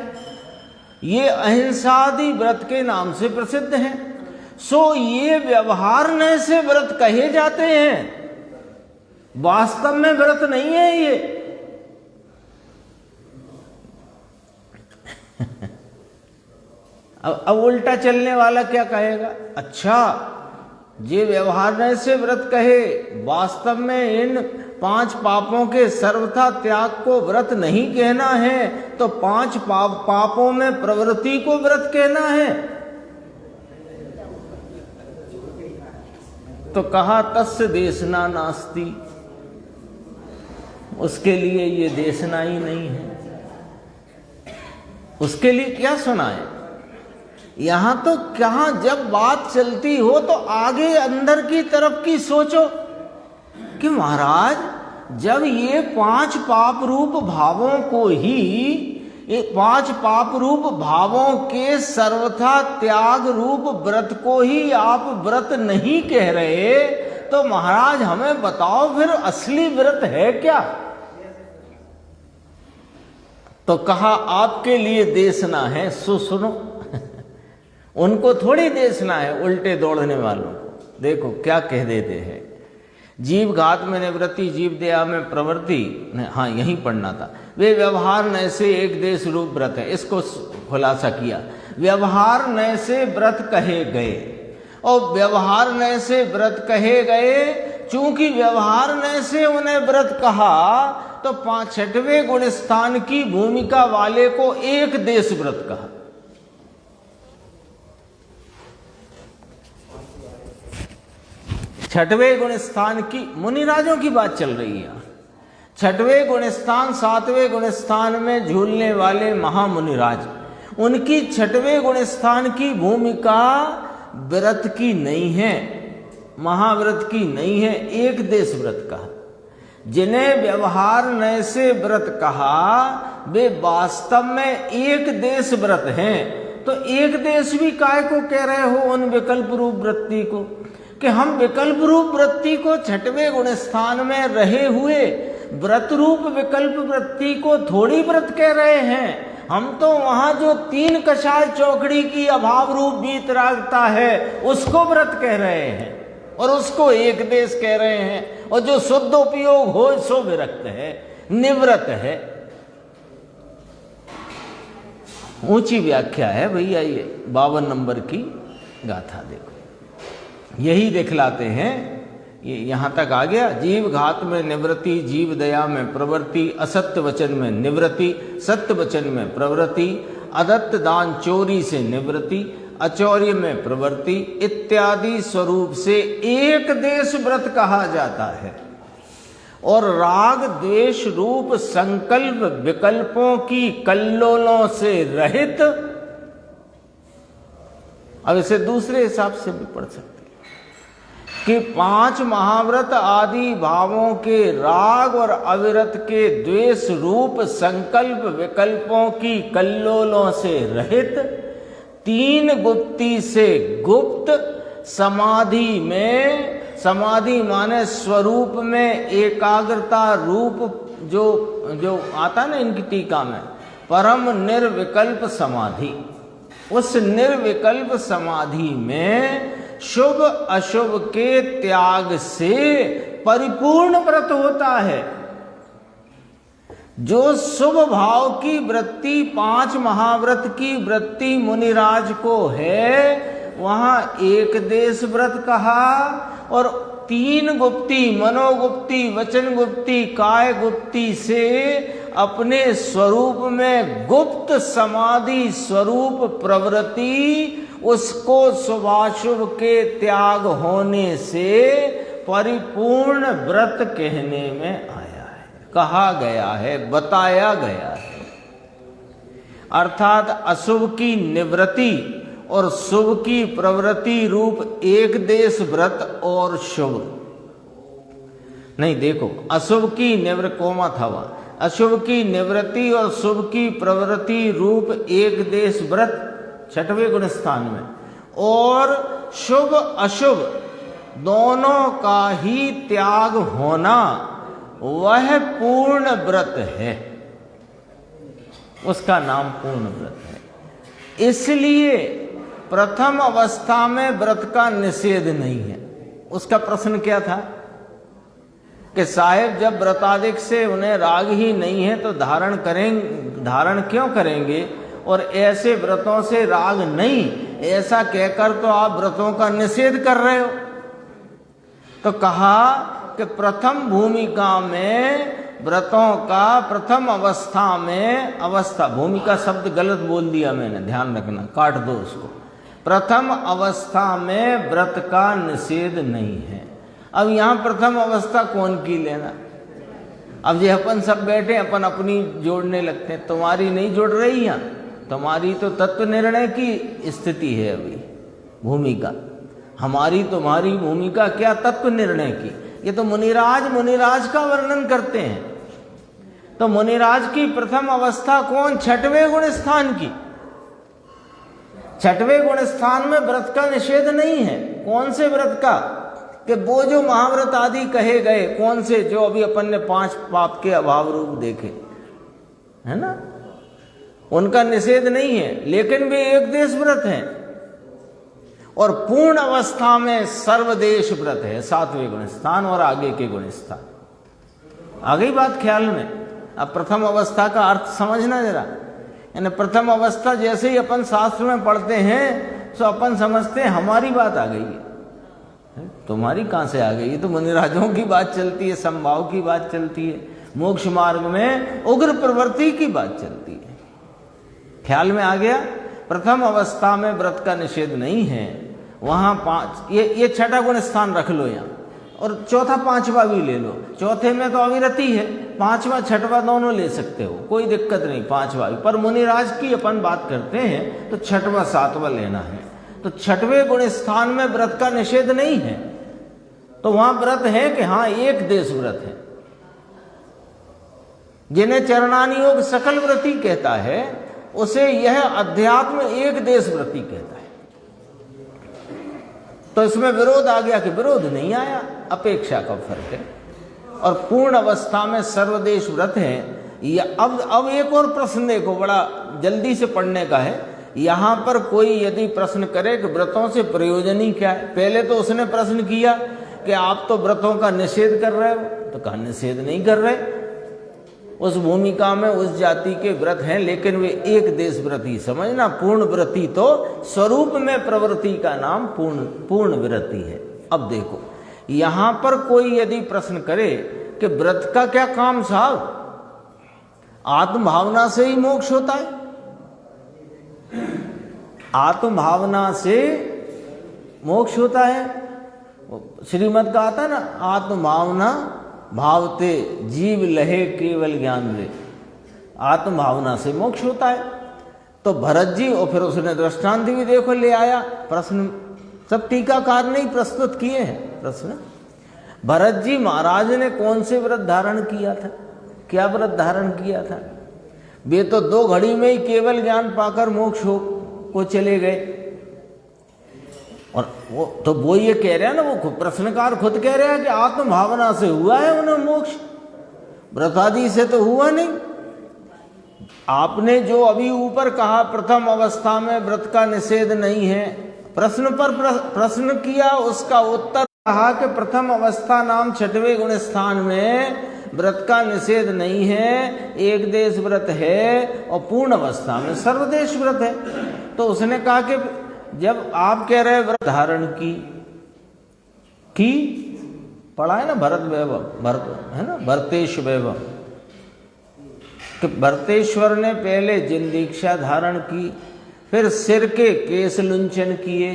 ये अहिंसादि व्रत के नाम से प्रसिद्ध हैं। सो ये व्यवहार नय से व्रत कहे जाते हैं, वास्तव में व्रत नहीं है ये। अब उल्टा चलने वाला क्या कहेगा, अच्छा ये व्यवहार नय से व्रत कहे, वास्तव में इन 5 पापों के सर्वथा त्याग को व्रत नहीं कहना है, तो 5 पापों में प्रवृत्ति को व्रत कहना है। तो कहा तस्य देशना नास्ति, उसके लिए ये देशना ही नहीं है। उसके लिए क्या सुनाए? यहां तो क्या, जब बात चलती हो तो आगे अंदर की तरफ की सोचो कि महाराज जब ये 5 पाप रूप भावों को ही, ये 5 पाप रूप भावों के सर्वथा त्याग रूप व्रत को ही आप व्रत नहीं कह रहे, तो महाराज हमें बताओ फिर असली व्रत है क्या? तो कहा आपके लिए देशना है, सुनो। उनको थोड़ी देशना है, उल्टे दौड़ने वालों को। देखो क्या कह देते हैं, जीव घात में निवृत्ति, जीव दया में प्रवृत्ति, हाँ यही पढ़ना था। वे व्यवहार नय से एक देश रूप व्रत है, इसको खुलासा किया। व्यवहार नय से व्रत कहे गए, और व्यवहार नय से व्रत कहे गए, चूंकि व्यवहार नय से उन्हें व्रत कहा, तो 6वें गुण स्थान की भूमिका वाले को एक देश व्रत कहा। छठवें गुण स्थान की, मुनिराजों की बात चल रही है। 6वें गुण स्थान, 7वें गुण स्थान में झूलने वाले महामुनिराज, उनकी 6वें गुण स्थान की भूमिका व्रत की नहीं है, महाव्रत की नहीं है, एक देश व्रत का। जिन्हें व्यवहार नय से व्रत कहा वे वास्तव में एक देश व्रत हैं। तो एक देश भी काय को कह रहे हो उन विकल्प रूप वृत्ति को, कि हम विकल्प रूप वृत्ति को 6वें गुण स्थान में रहे हुए व्रत रूप विकल्प वृत्ति को थोड़ी व्रत कह रहे हैं। हम तो वहां जो 3 कषाय चौकड़ी की अभाव रूप वीतरागता है उसको व्रत कह रहे हैं, और उसको एक देश कह रहे हैं, और जो शुद्ध उपयोग हो सो विरक्त है, निवृत है। ऊंची व्याख्या है भैया, ये 52 नंबर की गाथा देखो। यही दिखलाते हैं ये यहाँ तक आ गया। जीव घात में निवृत्ति, जीव दया में प्रवृत्ति, असत्य वचन में निवृत्ति, सत्य वचन में प्रवृत्ति, अदत्त दान चोरी से निवृत्ति, अचौर्य में प्रवृत्ति इत्यादि स्वरूप से एक देश व्रत कहा जाता है। और राग द्वेष रूप संकल्प विकल्पों की कल्लोलों से रहित, अब इसे दूसरे हिसाब से भी पढ़ सकते कि 5 महाव्रत आदि भावों के राग और अविरत के द्वेष रूप संकल्प विकल्पों की कल्लोलों से रहित, 3 गुप्ती से गुप्त समाधि में, समाधि माने स्वरूप में एकाग्रता रूप जो आता ना इनकी टीका में, परम निर्विकल्प समाधि, उस निर्विकल्प समाधि में शुभ अशुभ के त्याग से परिपूर्ण व्रत होता है। जो शुभ भाव की वृत्ति 5 महाव्रत की वृत्ति मुनिराज को है, वहां एक देश व्रत कहा, और 3 गुप्ती मनोगुप्ती, वचन गुप्ती, काय गुप्ती से अपने स्वरूप में गुप्त समाधि स्वरूप प्रवृत्ति, उसको शुभाशुभ के त्याग होने से परिपूर्ण व्रत कहने में आया है, कहा गया है, बताया गया है। अर्थात अशुभ की निवृत्ति और शुभ की प्रवृत्ति रूप एक देश व्रत और शुभ नहीं, देखो अशुभ की निवृत्ति कोमा था वह, अशुभ की निवृत्ति और शुभ की प्रवृत्ति रूप एक देश व्रत 6वें गुण स्थान में, और शुभ अशुभ दोनों का ही त्याग होना वह पूर्ण व्रत है, उसका नाम पूर्ण व्रत है। इसलिए प्रथम अवस्था में व्रत का निषेध नहीं है। उसका प्रश्न क्या था कि साहेब जब व्रताधिक से उन्हें राग ही नहीं है तो धारण क्यों करेंगे, और ऐसे व्रतों से राग नहीं, ऐसा कहकर तो आप व्रतों का निषेध कर रहे हो। तो कहा कि प्रथम भूमिका में व्रतों का प्रथम अवस्था में, अवस्था भूमिका शब्द गलत बोल दिया मैंने, ध्यान रखना, काट दो उसको। प्रथम अवस्था में व्रत का निषेध नहीं है। अब यहां प्रथम अवस्था कौन की लेना, अब ये अपन सब बैठे अपन अपनी जोड़ने लगते हैं, तुम्हारी नहीं जुड़ रही, यहां तुम्हारी तो तत्व निर्णय की स्थिति है अभी भूमिका, हमारी तुम्हारी भूमिका क्या तत्व निर्णय की। ये तो मुनिराज का वर्णन करते हैं। तो मुनिराज की प्रथम अवस्था कौन, 6वें गुण स्थान की। 6वें गुण स्थान में व्रत का निषेध नहीं है। कौन से व्रत का, कि वो जो महाव्रत आदि कहे गए, कौन से, जो अभी अपन ने 5 पाप के अभाव रूप देखे है ना, उनका निषेध नहीं है, लेकिन वे एक देश व्रत हैं। और पूर्ण अवस्था में सर्वदेश व्रत है, 7वें गुण स्थान और आगे के गुण स्थान। आ गई बात ख्याल में। अब प्रथम अवस्था का अर्थ समझना जरा, यानी प्रथम अवस्था जैसे ही अपन शास्त्र में पढ़ते हैं तो अपन समझते हैं हमारी बात आ गई है। तुम्हारी कहां से आ गई, ये तो मुनिराजों की बात चलती है, संभाव की बात चलती है, मोक्ष मार्ग में उग्र प्रवृत्ति की बात चलती है। ख्याल में आ गया। प्रथम अवस्था में व्रत का निषेध नहीं है, वहां 5, ये 6ठा गुण स्थान रख लो यहाँ, और चौथा 5वां भी ले लो। चौथे में तो अविरति है, 5वां 6वां दोनों ले सकते हो, कोई दिक्कत नहीं, 5वां भी। पर मुनिराज की अपन बात करते हैं तो 6वां 7वां लेना है। तो 6वें गुण स्थान में व्रत का निषेध नहीं है, तो वहां व्रत है कि हाँ एक देश व्रत है, जिन्हें चरणानी योग सकल व्रती कहता है, उसे यह अध्यात्म एक देश व्रती कहता है। तो इसमें विरोध आ गया कि विरोध नहीं आया, अपेक्षा का फर्क है। और पूर्ण अवस्था में सर्वदेश व्रत है। या अब एक और प्रश्न देखो, बड़ा जल्दी से पढ़ने का है। यहां पर कोई यदि प्रश्न करे कि व्रतों से प्रयोजन ही क्या है, पहले तो उसने प्रश्न किया कि आप तो व्रतों का निषेध कर रहे हो, तो कहा निषेध नहीं कर रहे, उस भूमिका में उस जाति के व्रत हैं, लेकिन वे एक देश व्रती समझना। पूर्ण व्रती तो स्वरूप में प्रवृत्ति का नाम पूर्ण व्रती है। अब देखो यहां पर कोई यदि प्रश्न करे कि व्रत का क्या काम साहब, आत्म भावना से ही मोक्ष होता है, आत्म भावना से मोक्ष होता है। श्रीमद् का आता है ना, आत्म भावना भावते जीव लहे केवल ज्ञान रे, आत्म भावना से मोक्ष होता है। तो भरत जी, और फिर उसने दृष्टांत भी देखो ले आया, प्रश्न सब टीकाकार ने ही प्रस्तुत किए हैं प्रश्न। भरत जी महाराज ने कौन से व्रत धारण किया था, क्या व्रत धारण किया था? वे तो 2 घड़ी में ही केवल ज्ञान पाकर मोक्ष को चले गए। और वो ये कह रहे हैं ना, वो प्रश्नकार खुद कह रहे हैं कि आत्म भावना से हुआ है उन्हें मोक्ष, व्रत आदि से तो हुआ नहीं। आपने जो अभी ऊपर कहा प्रथम अवस्था में व्रत का निषेध नहीं है, प्रश्न पर प्रश्न किया, उसका उत्तर कहा कि प्रथम अवस्था नाम 6वें गुण स्थान में व्रत का निषेध नहीं है, एक देश व्रत है और पूर्ण अवस्था में सर्वदेश व्रत है। तो उसने कहा कि जब आप कह रहे व्रत धारण की पढ़ा है ना भरत वैभव, भरत है ना, भरतेश वैभव, कि भरतेश्वर ने पहले जिन दीक्षा धारण की, फिर सिर के केस लुंचन किए,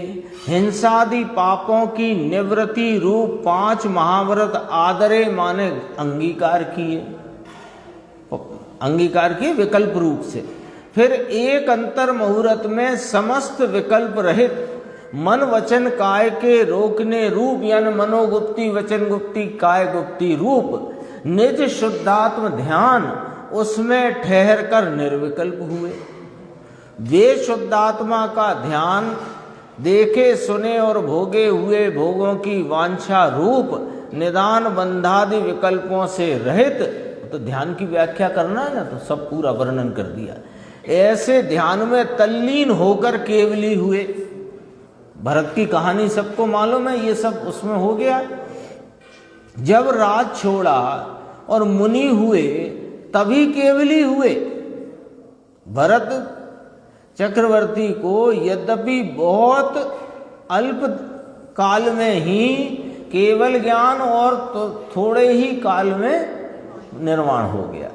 हिंसादि पापों की निवृत्ति रूप 5 महाव्रत आदरे माने अंगीकार किए विकल्प रूप से। फिर एक अंतर मुहूर्त में समस्त विकल्प रहित मन वचन काय के रोकने रूप, यानी मनोगुप्ति वचन गुप्ति काय गुप्ति रूप निज शुद्धात्म ध्यान, उसमें ठहर कर निर्विकल्प हुए। वे शुद्धात्मा का ध्यान देखे सुने और भोगे हुए भोगों की वांछा रूप निदान बंधादि विकल्पों से रहित, तो ध्यान की व्याख्या करना है ना, तो सब पूरा वर्णन कर दिया। ऐसे ध्यान में तल्लीन होकर केवली हुए। भरत की कहानी सबको मालूम है, ये सब उसमें हो गया। जब राज छोड़ा और मुनि हुए तभी केवली हुए। भरत चक्रवर्ती को यद्यपि बहुत अल्प काल में ही केवल ज्ञान और तो थोड़े ही काल में निर्वाण हो गया।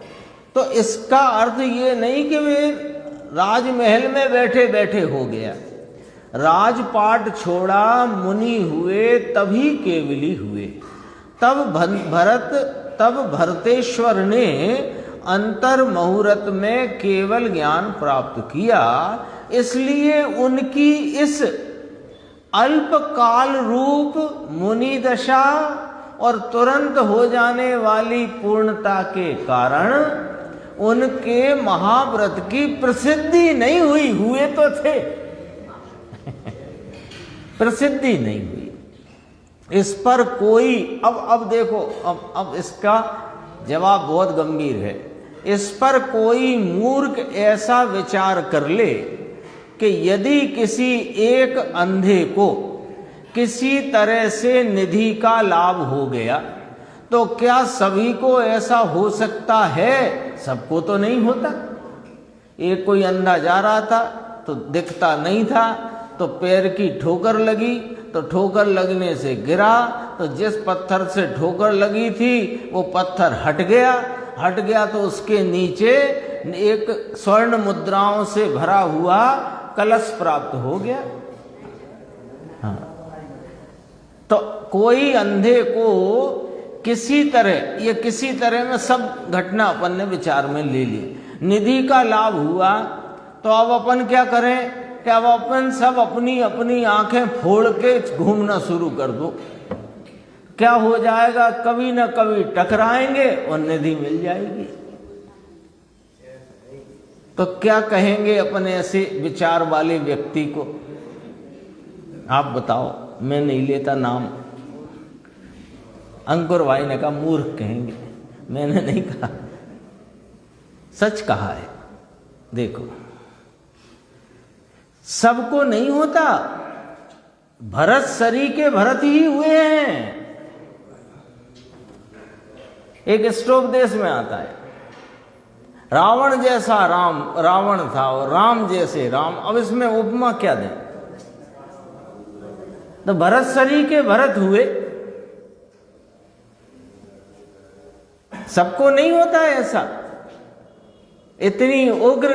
तो इसका अर्थ ये नहीं कि वे राजमहल में बैठे बैठे हो गया। राजपाट छोड़ा, मुनि हुए, तभी केवली हुए। तब भरतेश्वर ने अंतर मुहूर्त में केवल ज्ञान प्राप्त किया। इसलिए उनकी इस अल्पकाल रूप मुनि दशा और तुरंत हो जाने वाली पूर्णता के कारण उनके महाव्रत की प्रसिद्धि नहीं हुई। हुए तो थे प्रसिद्धि नहीं हुई। इस पर कोई अब देखो, अब इसका जवाब बहुत गंभीर है। इस पर कोई मूर्ख ऐसा विचार कर ले कि यदि किसी एक अंधे को किसी तरह से निधि का लाभ हो गया तो क्या सभी को ऐसा हो सकता है? सबको तो नहीं होता। एक कोई अंधा जा रहा था तो दिखता नहीं था, तो पैर की ठोकर लगी, तो ठोकर लगने से गिरा, तो जिस पत्थर से ठोकर लगी थी वो पत्थर हट गया तो उसके नीचे एक स्वर्ण मुद्राओं से भरा हुआ कलश प्राप्त हो गया। हाँ। तो कोई अंधे को किसी तरह में सब घटना अपन ने विचार में ले ली। निधि का लाभ हुआ तो अब अपन क्या करें कि अब अपन सब अपनी अपनी आंखें फोड़ के घूमना शुरू कर दो। क्या हो जाएगा? कभी ना कभी टकराएंगे और निधि मिल जाएगी। तो क्या कहेंगे अपन ऐसे विचार वाले व्यक्ति को? आप बताओ। मैं नहीं लेता नाम। अंकुर भाई ने कहा मूर्ख कहेंगे, मैंने नहीं कहा, सच कहा है। देखो, सबको नहीं होता। भरत सरी के भरत ही हुए हैं। एक स्टोव देश में आता है, रावण जैसा रावण था और राम जैसे राम। अब इसमें उपमा क्या दें? तो भरत सरी के भरत हुए सबको नहीं होता है ऐसा। इतनी उग्र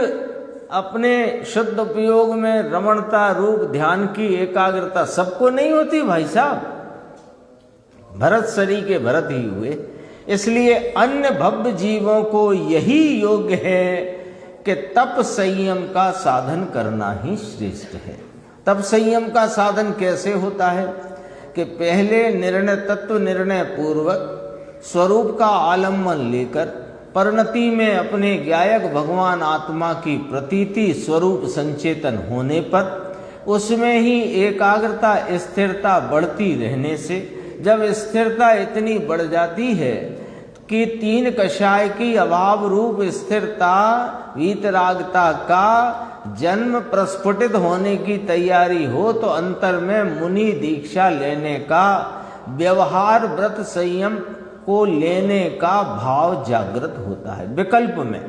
अपने शुद्ध उपयोग में रमणता, रूप, ध्यान की एकाग्रता सबको नहीं होती भाई साहब। भरत सरी के भरत ही हुए। इसलिए अन्य भव्य जीवों को यही योग्य है कि तप संयम का साधन करना ही श्रेष्ठ है। तप संयम का साधन कैसे होता है कि पहले निर्णय, तत्व निर्णय पूर्वक स्वरूप का आलम्बन लेकर परिणति में अपने ज्ञायक भगवान आत्मा की प्रतीति स्वरूप संचेतन होने पर उसमें ही एकाग्रता, स्थिरता बढ़ती रहने से जब स्थिरता इतनी बढ़ जाती है कि तीन कषाय की अभाव रूप स्थिरता, वीतरागता का जन्म प्रस्फुटित होने की तैयारी हो तो अंतर में मुनि दीक्षा लेने का, व्यवहार व्रत संयम को लेने का भाव जागृत होता है विकल्प में।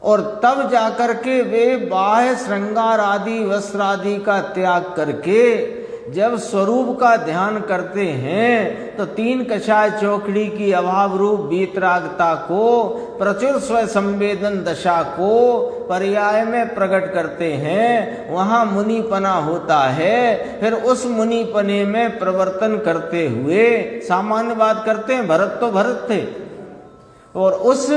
और तब जाकर के वे बाह्य श्रृंगार आदि वस्त्र आदि का त्याग करके जब स्वरूप का ध्यान करते हैं तो तीन कषाय चौकड़ी की अभाव रूप वीतरागता को, प्रचुर स्व संवेदन दशा को पर्याय में प्रकट करते हैं। वहाँ मुनिपना होता है। फिर उस मुनिपने में प्रवर्तन करते हुए, सामान्य बात करते हैं, भरत तो भरत थे, और उस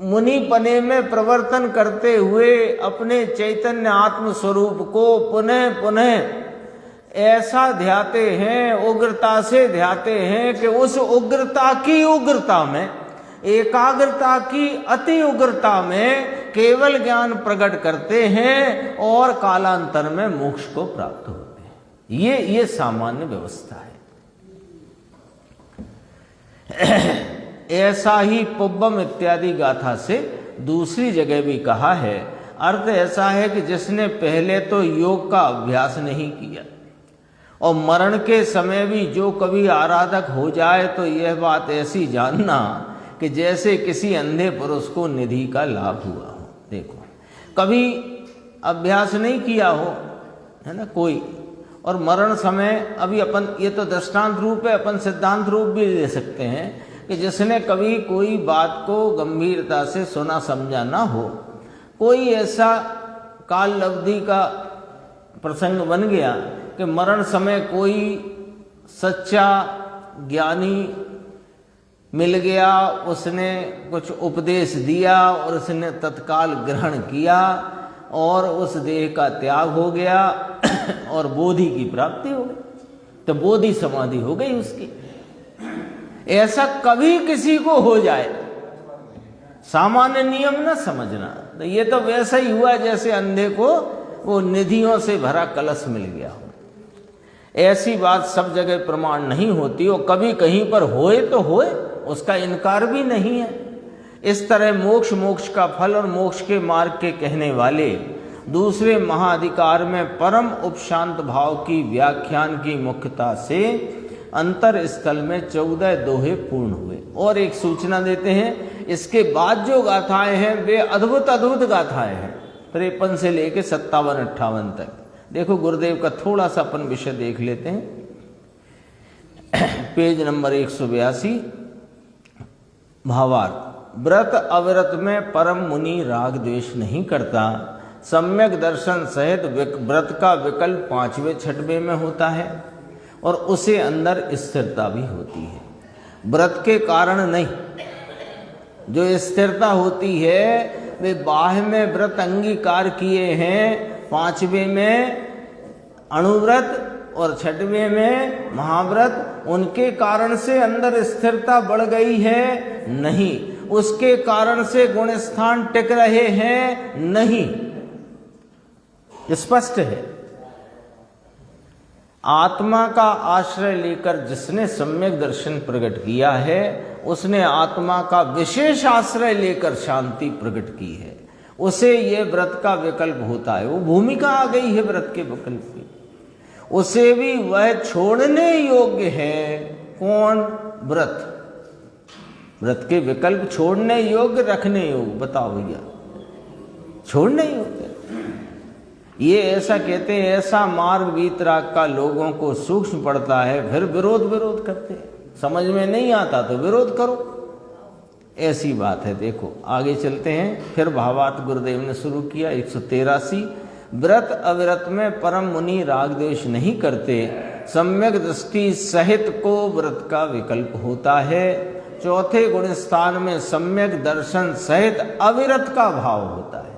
मुनिपने में प्रवर्तन करते हुए अपने चैतन्य आत्म स्वरूप को पुनः पुनः ऐसा ध्याते हैं, उग्रता से ध्याते हैं कि उस उग्रता की उग्रता में, एकाग्रता की अति उग्रता में केवल ज्ञान प्रकट करते हैं और कालांतर में मोक्ष को प्राप्त होते हैं। ये सामान्य व्यवस्था है। ऐसा ही पुब्बम इत्यादि गाथा से दूसरी जगह भी कहा है। अर्थ ऐसा है कि जिसने पहले तो योग का अभ्यास नहीं किया और मरण के समय भी जो कभी आराधक हो जाए तो यह बात ऐसी जानना कि जैसे किसी अंधे पुरुष को निधि का लाभ हुआ हो। देखो, कभी अभ्यास नहीं किया हो, है ना कोई, और मरण समय, अभी अपन ये तो दृष्टांत रूप है, अपन सिद्धांत रूप भी ले सकते हैं कि जिसने कभी कोई बात को गंभीरता से सुना समझा ना हो, कोई ऐसा काल अवधि का प्रसंग बन गया कि मरण समय कोई सच्चा ज्ञानी मिल गया, उसने कुछ उपदेश दिया और उसने तत्काल ग्रहण किया और उस देह का त्याग हो गया और बोधि की प्राप्ति हो गई, तो बोधि समाधि हो गई उसकी। ऐसा कभी किसी को हो जाए, सामान्य नियम न समझना। तो ये तो वैसा ही हुआ जैसे अंधे को वो निधियों से भरा कलश मिल गया हो। ऐसी बात सब जगह प्रमाण नहीं होती, और कभी कहीं पर होए तो होए, उसका इनकार भी नहीं है। इस तरह मोक्ष का फल और मोक्ष के मार्ग के कहने वाले दूसरे महाधिकार में परम उपशांत भाव की व्याख्यान की मुख्यता से अंतर स्थल में 14 दोहे पूर्ण हुए। और एक सूचना देते हैं, इसके बाद जो गाथाएं हैं वे अद्भुत अद्भुत गाथाएं हैं, 53 से लेके 57-58 तक। देखो गुरुदेव का थोड़ा सा अपन विषय देख लेते हैं। पेज नंबर 182, भावार्थ। व्रत अव्रत में परम मुनि राग द्वेष नहीं करता। सम्यक दर्शन सहित व्रत का विकल्प 5वें 6वें में होता है और उसे अंदर स्थिरता भी होती है। व्रत के कारण नहीं, जो स्थिरता होती है वे बाह्य में व्रत अंगीकार किए हैं, 5वें में अणुव्रत और 6वें में महाव्रत, उनके कारण से अंदर स्थिरता बढ़ गई है नहीं, उसके कारण से गुण स्थान टिक रहे हैं नहीं, स्पष्ट है। आत्मा का आश्रय लेकर जिसने सम्यक दर्शन प्रकट किया है उसने आत्मा का विशेष आश्रय लेकर शांति प्रकट की है, उसे ये व्रत का विकल्प होता है। वो भूमिका आ गई है व्रत के विकल्प की, उसे भी वह छोड़ने योग्य है। कौन? व्रत। व्रत के विकल्प छोड़ने योग्य, रखने योग्य, बताओ भैया, छोड़ने योग्य। ये ऐसा कहते हैं, ऐसा मार्ग वीतराग का लोगों को सूक्ष्म पड़ता है, फिर विरोध करते हैं। समझ में नहीं आता तो विरोध करो, ऐसी बात है। देखो आगे चलते हैं। फिर भावार्थ गुरुदेव ने शुरू किया 183। व्रत अविरत में परम मुनि राग द्वेष नहीं करते, सम्यक दृष्टि सहित को व्रत का विकल्प होता है। चौथे गुण स्थान में सम्यक दर्शन सहित अविरत का भाव होता है।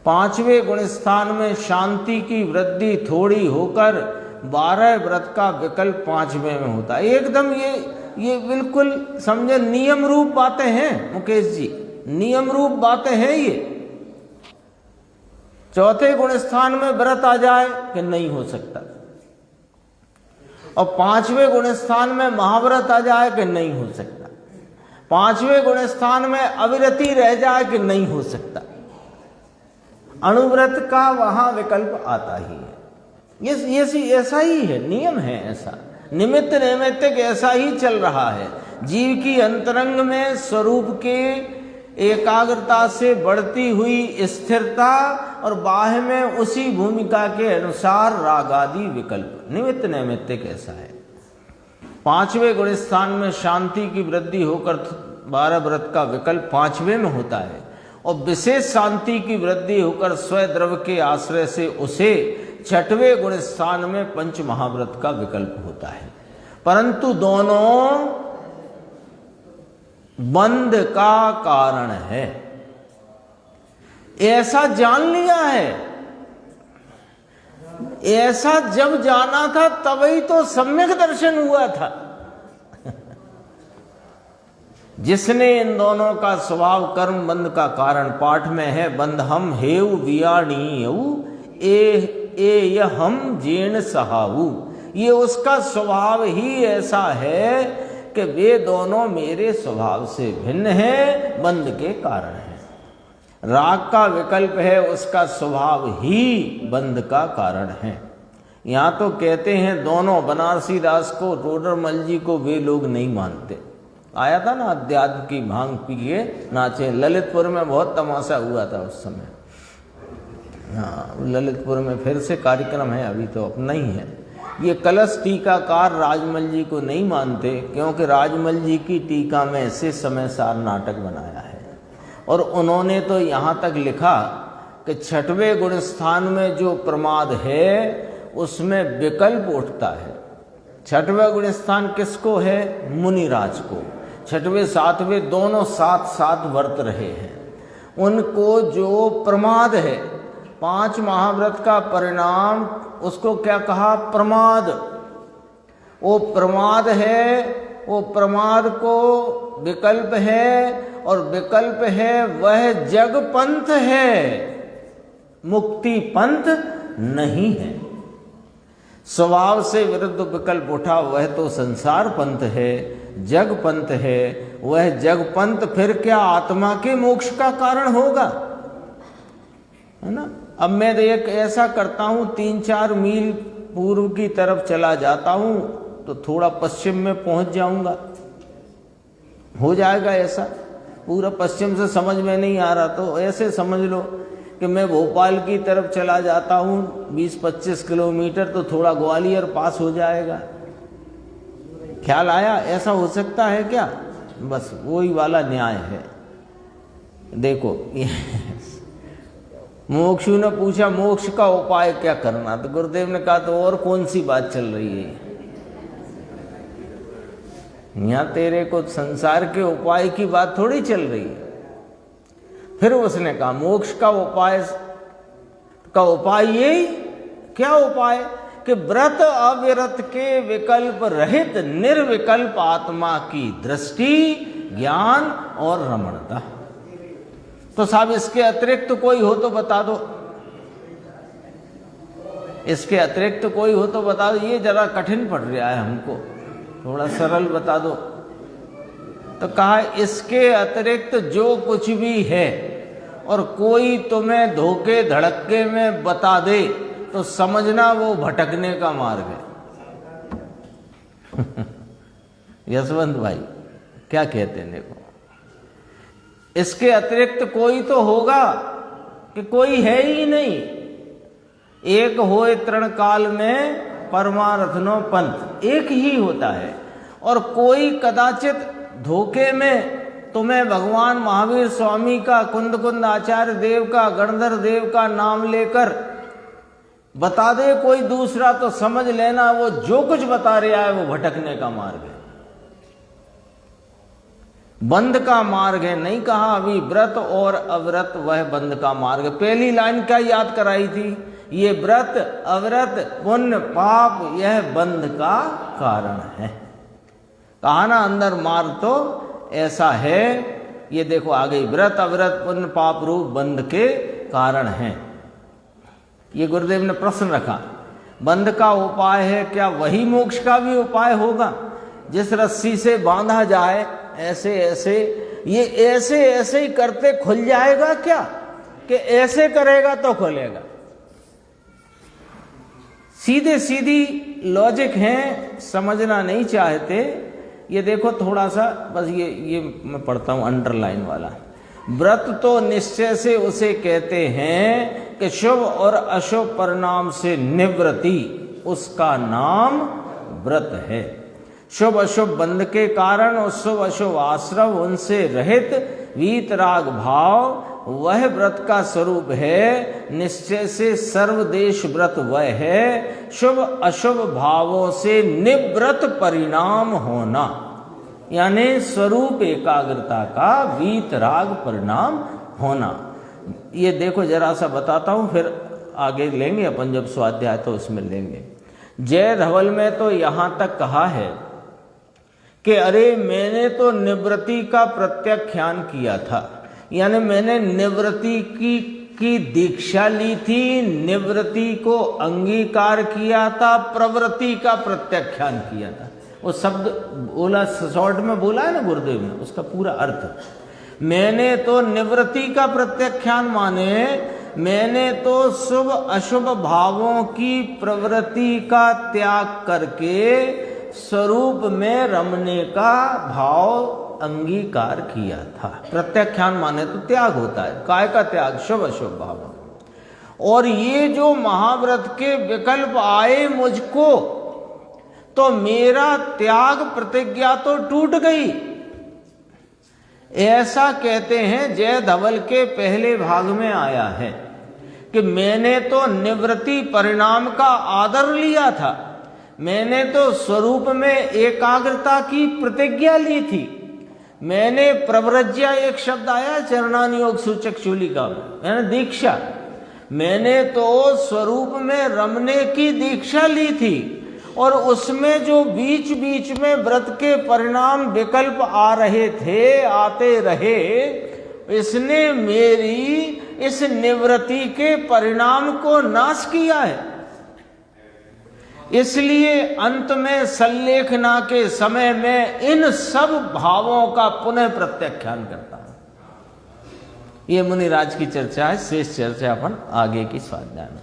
पांचवें गुण स्थान में शांति की वृद्धि थोड़ी होकर 12 व्रत का विकल्प पांचवें में होता है। एकदम ये बिल्कुल समझे नियम रूप बातें हैं मुकेश जी, नियम रूप बातें हैं ये। चौथे गुण स्थान में व्रत आ जाए कि नहीं हो सकता, और पांचवें गुण स्थान में महाव्रत आ जाए कि नहीं हो सकता, पांचवें गुण स्थान में अविरति रह जाए कि नहीं हो सकता। अणुव्रत का वहां विकल्प आता ही है। ये ऐसा ही है, नियम है ऐसा, निमित्त नैमित्तिक ऐसा ही चल रहा है। जीव की अंतरंग में स्वरूप के एकाग्रता से बढ़ती हुई स्थिरता और बाह्य में उसी भूमिका के अनुसार राग आदि विकल्प, निमित्त नैमित्तिक ऐसा है। पांचवें गुण स्थान में शांति की वृद्धि होकर 12 व्रत का विकल्प पांचवें में होता है, और विशेष शांति की वृद्धि होकर स्वद्रव्य के आश्रय से उसे छठवें गुण स्थान में पंच महाव्रत का विकल्प होता है। परंतु दोनों बंध का कारण है, ऐसा जान लिया है। ऐसा जब जाना था तभी तो सम्यक दर्शन हुआ था। जिसने इन दोनों का स्वभाव कर्म बंध का कारण, पाठ में है बंध हम हेव वियाणीयऊ ए हम जीर्ण सहाऊ, ये उसका स्वभाव ही ऐसा है कि वे दोनों मेरे स्वभाव से भिन्न हैं, बंध के कारण है। राग का विकल्प है, उसका स्वभाव ही बंध का कारण है। यहाँ तो कहते हैं दोनों, बनारसी दास को, टोडरमल जी को वे लोग नहीं मानते। आया था ना अध्यात्म की भांग पिए नाचे, ललितपुर में बहुत तमाशा हुआ था उस समय। हाँ, ललितपुर में फिर से कार्यक्रम है, अभी तो अपना ही है। ये कलश टीकाकार राजमल जी को नहीं मानते, क्योंकि राजमल जी की टीका में ऐसे समय सार नाटक बनाया है, और उन्होंने तो यहाँ तक लिखा कि छठवें गुण स्थान में जो प्रमाद है उसमें विकल्प उठता है। छठवें गुण स्थान किसको है? मुनिराज को। छठवें सातवें दोनों साथ साथ वर्त रहे हैं, उनको जो प्रमाद है, 5 महाव्रत का परिणाम उसको क्या कहा? प्रमाद। वो प्रमाद है, वो प्रमाद को विकल्प है, और विकल्प है वह जग पंथ है, मुक्ति पंथ नहीं है। स्वभाव से विरुद्ध विकल्प उठा, वह तो संसार पंथ है, जग पंथ है। वह जग पंथ फिर क्या आत्मा के मोक्ष का कारण होगा? है ना। अब मैं एक ऐसा करता हूँ, 3-4 मील पूर्व की तरफ चला जाता हूँ तो थोड़ा पश्चिम में पहुँच जाऊँगा, हो जाएगा ऐसा। पूरा पश्चिम से समझ में नहीं आ रहा तो ऐसे समझ लो कि मैं भोपाल की तरफ चला जाता हूँ 20-25 किलोमीटर, तो थोड़ा ग्वालियर पास हो जाएगा। ख्याल आया? ऐसा हो सकता है क्या? बस वही वाला न्याय है। देखो मोक्षु ने पूछा मोक्ष का उपाय क्या करना, तो गुरुदेव ने कहा तो और कौन सी बात चल रही है यहाँ? तेरे को संसार के उपाय की बात थोड़ी चल रही है। फिर उसने कहा मोक्ष का उपाय यही क्या उपाय कि व्रत अविरत के विकल्प रहित निर्विकल्प आत्मा की दृष्टि, ज्ञान और रमणता। तो साहब इसके अतिरिक्त कोई हो तो बता दो, इसके अतिरिक्त कोई हो तो बता दो। ये जरा कठिन पड़ रहा है हमको, थोड़ा सरल बता दो। तो कहा इसके अतिरिक्त जो कुछ भी है और कोई तुम्हें धोखे धड़के में बता दे तो समझना वो भटकने का मार्ग है। यशवंत भाई क्या कहते हैं? देखो इसके अतिरिक्त कोई तो होगा कि कोई है ही नहीं। एक होए तृण काल में परमारथनो पंथ, एक ही होता है। और कोई कदाचित धोखे में तुम्हें भगवान महावीर स्वामी का, कुंद कुंद आचार्य देव का, गणधर देव का नाम लेकर बता दे कोई दूसरा तो समझ लेना वो जो कुछ बता रहा है वो भटकने का मार्ग है, बंद का मार्ग है। नहीं कहा अभी व्रत और अव्रत वह बंद का मार्ग। पहली लाइन क्या याद कराई थी? ये व्रत अव्रत पुण्य पाप यह बंद का कारण है। कहा ना अंदर मार्ग तो ऐसा है। ये देखो आ गई, व्रत अव्रत पुण्य पाप रूप बंद के कारण है। ये गुरुदेव ने प्रश्न रखा, बंध का उपाय है क्या वही मोक्ष का भी उपाय होगा? जिस रस्सी से बांधा जाए ऐसे ऐसे, ये ऐसे ऐसे ही करते खुल जाएगा क्या कि ऐसे करेगा तो खुलेगा? सीधे सीधी लॉजिक है, समझना नहीं चाहते। ये देखो थोड़ा सा बस ये मैं पढ़ता हूं अंडरलाइन वाला। व्रत तो निश्चय से उसे कहते हैं कि शुभ और अशुभ परिणाम से निवृत्ति, उसका नाम व्रत है। शुभ अशुभ बंध के कारण और शुभ अशुभ आश्रव उनसे रहित वीतराग भाव वह व्रत का स्वरूप है। निश्चय से सर्वदेश व्रत वह है। शुभ अशुभ भावों से निवृत्त परिणाम होना, यानी स्वरूप एकाग्रता का वीतराग परिणाम होना। ये देखो जरा सा बताता हूं, फिर आगे लेंगे अपन जब स्वाध्याय तो उसमें लेंगे। जय धवल में तो यहां तक कहा है कि अरे मैंने तो निवृत्ति का प्रत्याख्यान किया था, यानी मैंने निवृत्ति की दीक्षा ली थी, निवृत्ति को अंगीकार किया था, प्रवृत्ति का प्रत्याख्यान किया था। वो शब्द बोला, शॉर्ट में बोला है ना गुरुदेव ने, उसका पूरा अर्थ। मैंने तो निवृत्ति का प्रत्याख्यान माने मैंने तो शुभ अशुभ भावों की प्रवृत्ति का त्याग करके स्वरूप में रमने का भाव अंगीकार किया था। प्रत्याख्यान माने तो त्याग होता है, काय का त्याग? शुभ अशुभ भाव। और ये जो महाव्रत के विकल्प आए मुझको, तो मेरा त्याग प्रतिज्ञा तो टूट गई। ऐसा कहते हैं जय धवल के पहले भाग में आया है कि मैंने तो निवृत्ति परिणाम का आदर लिया था, मैंने तो स्वरूप में एकाग्रता की प्रतिज्ञा ली थी, मैंने प्रव्रज्या, एक शब्द आया चरणान योग सूचक चूलिका में, यानी दीक्षा, मैंने तो स्वरूप में रमने की दीक्षा ली थी। और उसमें जो बीच बीच में व्रत के परिणाम विकल्प आ रहे थे, आते रहे, इसने मेरी इस निवृत्ति के परिणाम को नाश किया है। इसलिए अंत में सल्लेखना के समय में इन सब भावों का पुनः प्रत्याख्यान करता हूं। ये मुनिराज की चर्चा है, शेष चर्चा अपन आगे की स्वाध्याय में